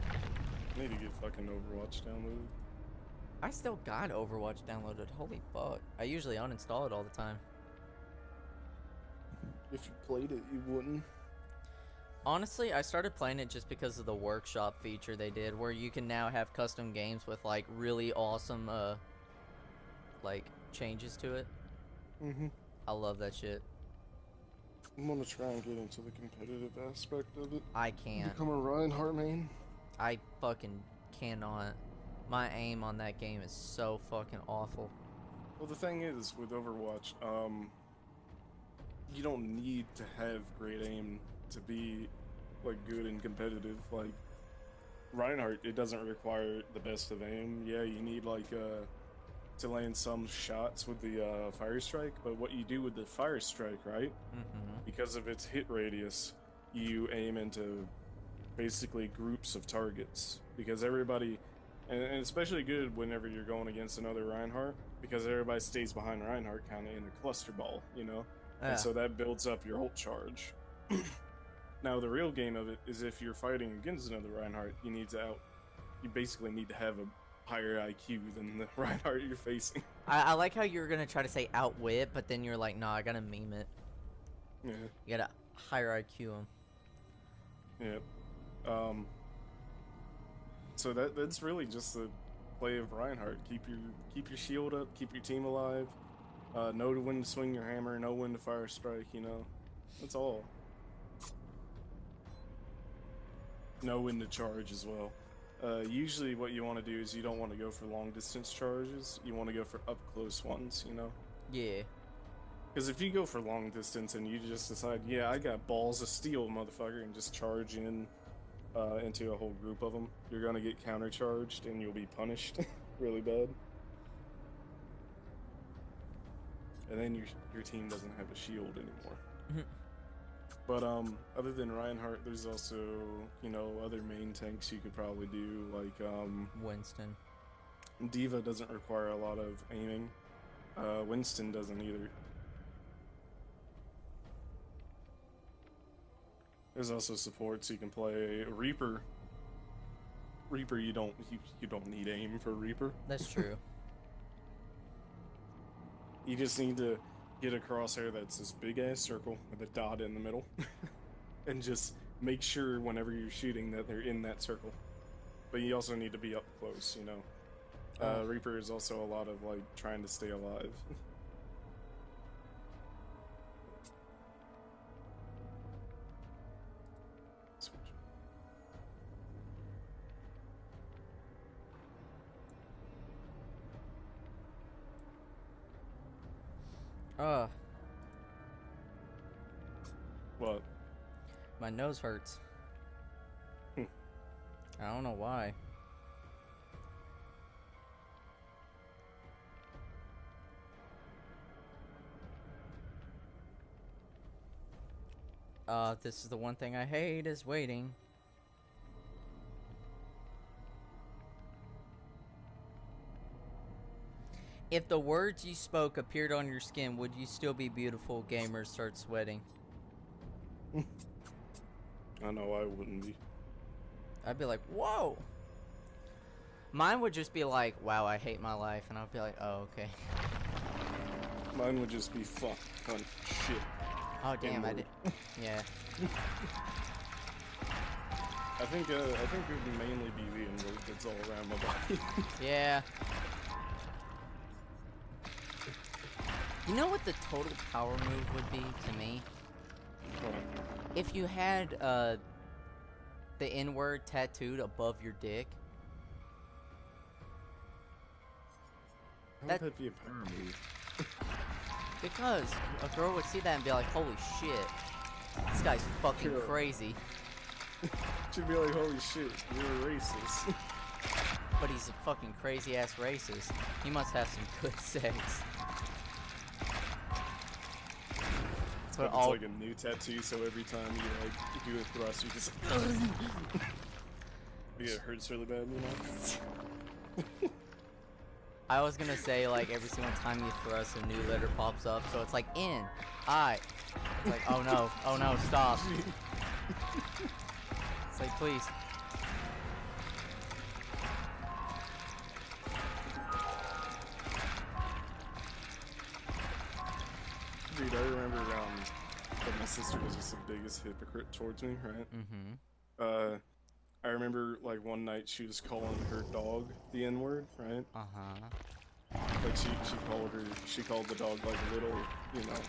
I need to get fucking Overwatch downloaded. I still got Overwatch downloaded. Holy fuck. I usually uninstall it all the time. If you played it, you wouldn't. Honestly, I started playing it just because of the workshop feature they did, where you can now have custom games with like really awesome like changes to it. I love that shit. I'm gonna try and get into the competitive aspect of it. I can't. Become a Reinhardt main. I fucking cannot. My aim on that game is so fucking awful. Well, the thing is, with Overwatch, you don't need to have great aim to be like good and competitive. Like Reinhardt, it doesn't require the best of aim. Yeah, you need like to land some shots with the fire strike, but what you do with the fire strike, right? Because of its hit radius, you aim into basically groups of targets, because everybody, and especially good whenever you're going against another Reinhardt, because everybody stays behind Reinhardt kind of in a cluster ball, you know? Yeah. And so that builds up your ult charge. Now the real game of it is, if you're fighting against another Reinhardt, you basically need to have a higher IQ than the Reinhardt you're facing. I like how you were gonna try to say outwit, but then you're like, nah, I gotta meme it. Yeah. You gotta higher IQ him. Yeah. So that's really just the play of Reinhardt. Keep your shield up, keep your team alive. Know when to swing your hammer, know when to fire strike. You know, that's all. Know when to charge as well. Usually, what you want to do is you don't want to go for long distance charges. You want to go for up close ones. You know. Yeah. Because if you go for long distance and you just decide, yeah, I got balls of steel, motherfucker, and just charge in into a whole group of them, you're gonna get countercharged and you'll be punished really bad. And then your team doesn't have a shield anymore. But other than Reinhardt, there's also, you know, other main tanks you could probably do, like Winston. Diva doesn't require a lot of aiming. Winston doesn't either. There's also support, so you can play Reaper. Reaper, you don't need aim for Reaper. That's true. You just need to get a crosshair that's this big ass circle with a dot in the middle, and just make sure whenever you're shooting that they're in that circle. But you also need to be up close, you know. Reaper is also a lot of like trying to stay alive. What? My nose hurts. I don't know why. This is the one thing I hate is waiting. If the words you spoke appeared on your skin, would you still be beautiful? Gamers start sweating. I know I wouldn't be. I'd be like, whoa. Mine would just be like, wow, I hate my life. And I'd be like, oh, okay. Mine would just be fuck, cunt, shit. Oh, damn, I did. Yeah. I think it would mainly be the N-word that's all around my body. Yeah. You know what the total power move would be to me? If you had the N-word tattooed above your dick. How would that be a power move? Because a girl would see that and be like, holy shit, this guy's fucking crazy. She'd be like, holy shit, you're a racist. But he's a fucking crazy ass racist. He must have some good sex. But it's like a new tattoo, so every time you like do a thrust, you just yeah, it hurts really bad, you know? I was gonna say, like, every single time you thrust, a new letter pops up, so it's like N, I. It's like, oh no, stop. It's like, please. Dude, I remember that my sister was just the biggest hypocrite towards me, right? Mm-hmm. I remember like one night she was calling her dog the N-word, right? Uh-huh. Like she called the dog like little, you know.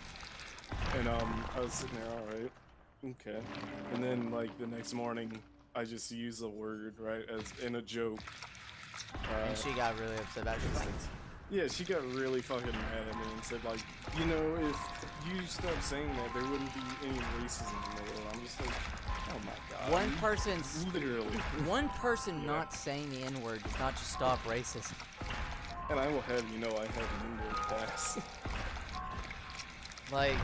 And I was sitting there, alright, okay. And then like the next morning I just used the word, right, as in a joke. And she got really upset about it. She's like, yeah, she got really fucking mad at me and said like, you know, if you stopped saying that, there wouldn't be any racism in the world. I'm just like, oh my god. One person not saying the N-word does not just stop racism. And I will have you know I have an N-word pass. Like,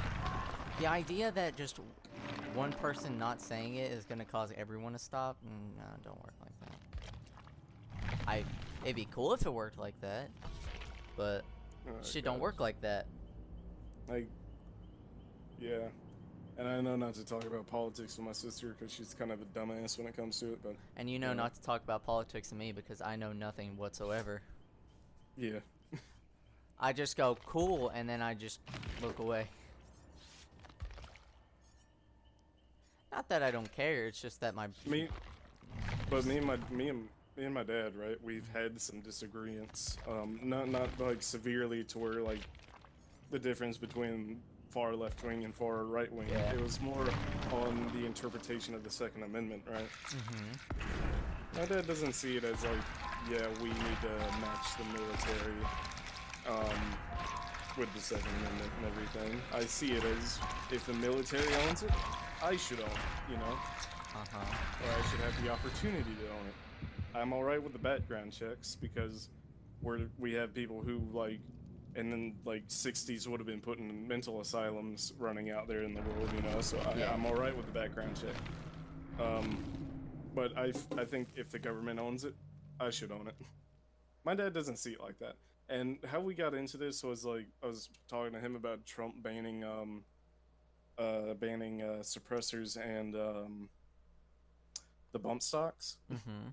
the idea that just one person not saying it is gonna cause everyone to stop, no, don't work like that. It'd be cool if it worked like that, but shit don't work like that. Like, yeah. And I know not to talk about politics with my sister because she's kind of a dumbass when it comes to it, but... And you know not to talk about politics to me because I know nothing whatsoever. Yeah. I just go, cool, and then I just look away. Not that I don't care, it's just that me and my dad, right? We've had some disagreements. Not like severely to where like the difference between far left wing and far right wing. Yeah. It was more on the interpretation of the Second Amendment, right? Mm-hmm. My dad doesn't see it as like, yeah, we need to match the military with the Second Amendment and everything. I see it as if the military owns it, I should own it, you know? Or I should have the opportunity to own it. I'm alright with the background checks because we have people who like, and then like 60s would have been put in mental asylums running out there in the world, you know, so I'm alright with the background check. But I think if the government owns it, I should own it. My dad doesn't see it like that. And how we got into this was like, I was talking to him about Trump banning suppressors and the bump stocks. Mm-hmm.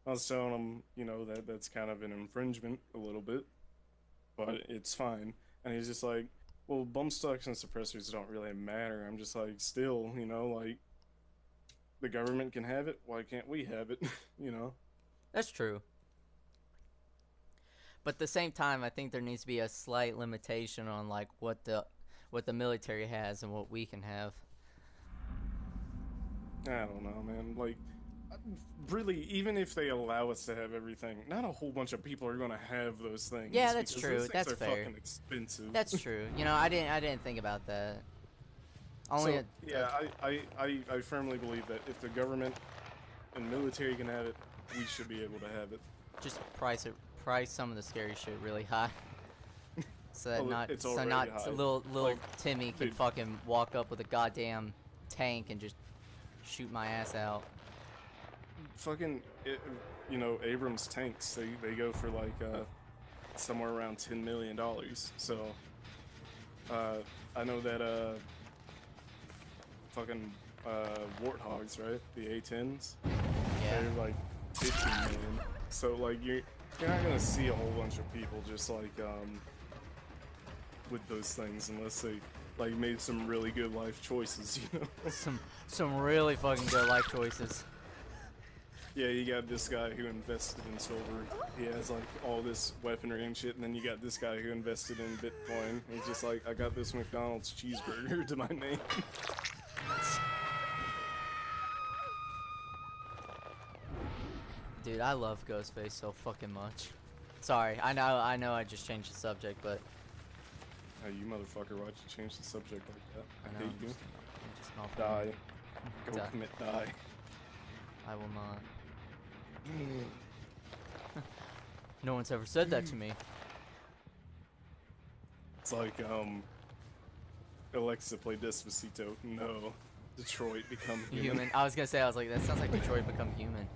I was telling him, you know, that's kind of an infringement a little bit, but it's fine. And he's just like, well, bump stocks and suppressors don't really matter. I'm just like, still, you know, like, the government can have it, why can't we have it, you know? That's true. But at the same time, I think there needs to be a slight limitation on like what the military has and what we can have. I don't know, man. Like, really, even if they allow us to have everything, not a whole bunch of people are gonna have those things. Yeah, that's true. Those things That's are fair. fucking expensive. That's true. You know, I didn't think about that. Only so, yeah, I firmly believe that if the government and military can have it, we should be able to have it. Just price some of the scary shit really high. So that It's already high. little Like, Timmy can dude. fucking walk up with a goddamn tank and just shoot my ass out. Fucking, you know, Abrams tanks, they go for like somewhere around $10 million. So, I know that fucking warthogs, right? The A10s, Yeah. they're like 15 million. So like you're not gonna see a whole bunch of people just like with those things unless they like made some really good life choices, you know. Some really fucking good life choices. Yeah, you got this guy who invested in silver. He has like all this weaponry and shit, and then you got this guy who invested in Bitcoin. He's just like, I got this McDonald's cheeseburger to my name. Dude, I love Ghostface so fucking much. Sorry, I know I just changed the subject, but Hey, you motherfucker, why'd you change the subject like that? I know hate you. I'm just not Die. Go Die. commit die. I will not. No one's ever said that to me. It's like, Alexa, play Despacito. No. Detroit, become human. I was gonna say, I was like, that sounds like Detroit Become Human.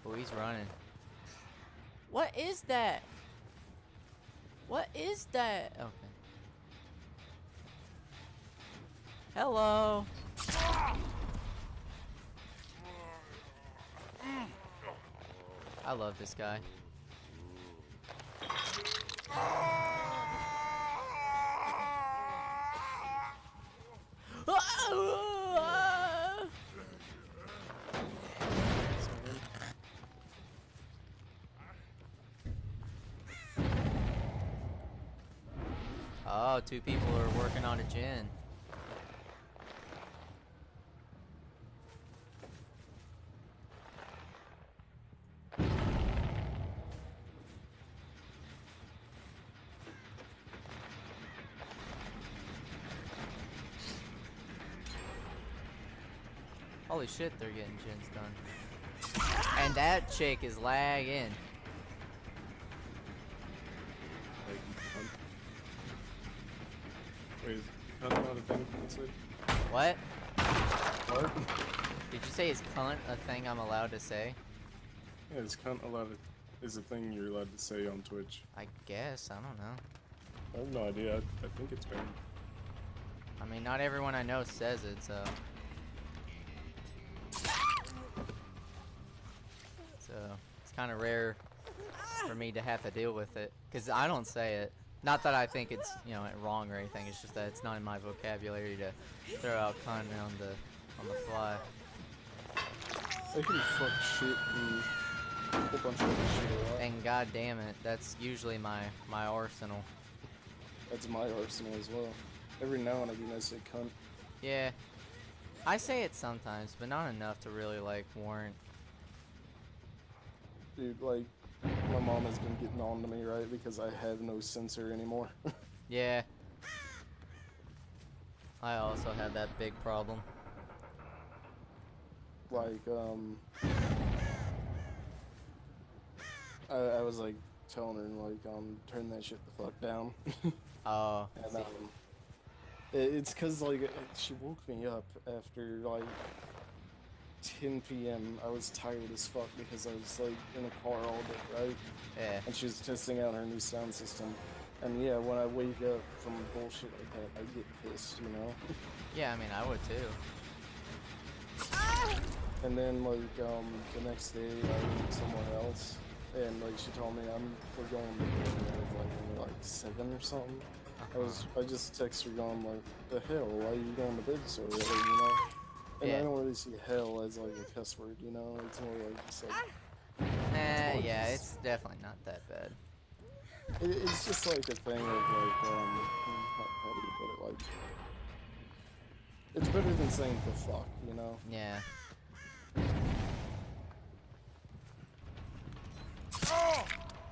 Oh, he's running. What is that? What is that? Okay. Hello. I love this guy. Oh, two people are working on a gin. Holy shit, they're getting gins done. And that chick is lagging. Wait, is cunt not a thing? That's it? What? What? Did you say is cunt a thing I'm allowed to say? Yeah, is cunt is a thing you're allowed to say on Twitch. I guess, I don't know. I have no idea. I think it's banned. I mean, not everyone I know says it, so. So, it's kind of rare for me to have to deal with it. Because I don't say it. Not that I think it's, you know, wrong or anything. It's just that it's not in my vocabulary to throw out cunt on the fly. They can fuck shit and a whole bunch of other shit a lot. And god damn it, that's usually my arsenal. That's my arsenal as well. Every now and again I say cunt. Yeah. I say it sometimes, but not enough to really, like, warrant. Dude, like, my mom has been getting on to me, right? Because I have no censor anymore. Yeah. I also had that big problem. Like, I was like telling her, like, turn that shit the fuck down. Oh. And, it's cause, like, she woke me up after, like, 10 p.m. I was tired as fuck because I was, like, in a car all day, right? Yeah. And she was testing out her new sound system. And yeah, when I wake up from bullshit like that, I get pissed, you know? Yeah, I mean, I would too. And then, like, the next day, I went somewhere else, and, like, she told me we're going to bed at, like, only, like, 7 or something. I just texted her going, like, the hell, why are you going to bed so early, you know? And Yeah. I don't really see hell as, like, a cuss word, you know? It's more like, just, like... Yeah, it's definitely not that bad. It's just, like, a thing of, like, how do you put it, like... It's better than saying the fuck, you know? Yeah.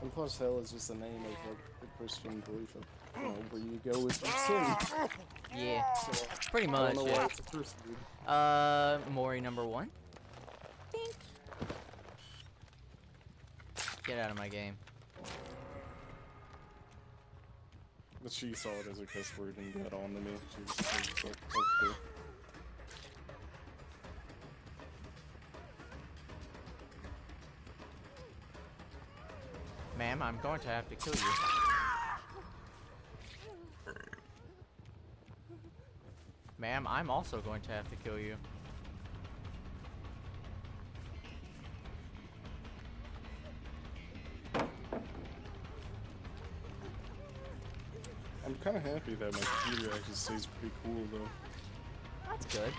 And plus, hell is just the name of like the Christian belief of, you know, where you go with your sin. Yeah, So pretty I much. don't know why Yeah. it's a curse word. Mori number 1. Dink. Get out of my game. But she saw it as a cuss word and got on to me. She was just like, okay. Ma'am, I'm going to have to kill you. Ma'am, I'm also going to have to kill you. I'm kind of happy that my computer actually stays pretty cool though. That's good.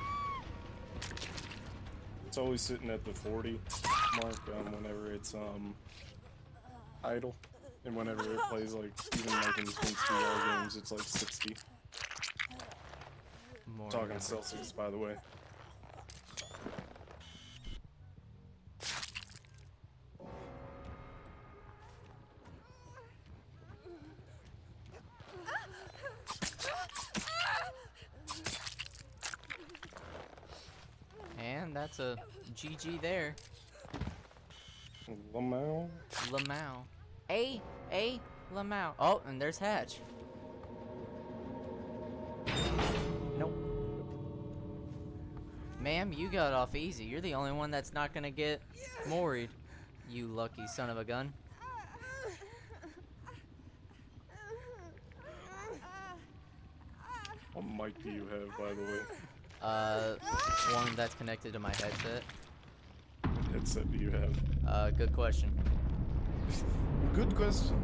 It's always sitting at the 40 mark whenever it's idle, and whenever it plays like even like intense VR games, it's like 60. Mori Talking number Celsius, by the way. And that's a GG there. Lamau. Lamau. Lamau. Oh, and there's Hatch. Nope. Ma'am, you got off easy. You're the only one that's not gonna get moried. You lucky son of a gun. What mic do you have, by the way? One that's connected to my headset. What headset do you have? Good question. Good question.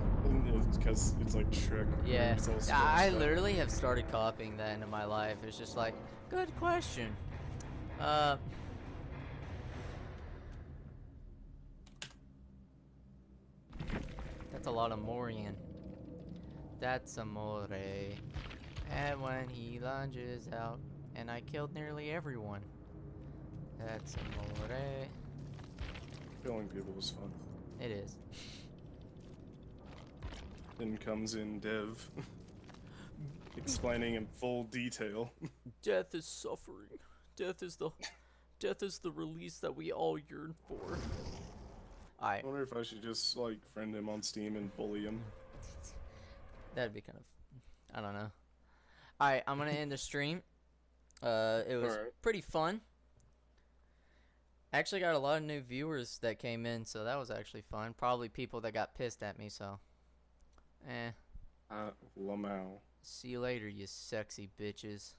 It's because it's like Shrek. Yeah, It's all I scratched out. literally have started copying that into my life. It's just like, good question. That's a lot of Morian. That's amore. And when he lunges out, and I killed nearly everyone. That's amore. Killing people was fun. It is. Then comes in Dev, explaining in full detail. Death is suffering. Death is the release that we all yearn for. I wonder if I should just like friend him on Steam and bully him. That'd be kind of, I don't know. Alright, I'm gonna end the stream. It was pretty fun. Actually got a lot of new viewers that came in, so that was actually fun. Probably people that got pissed at me, so. Lamau. See you later, you sexy bitches.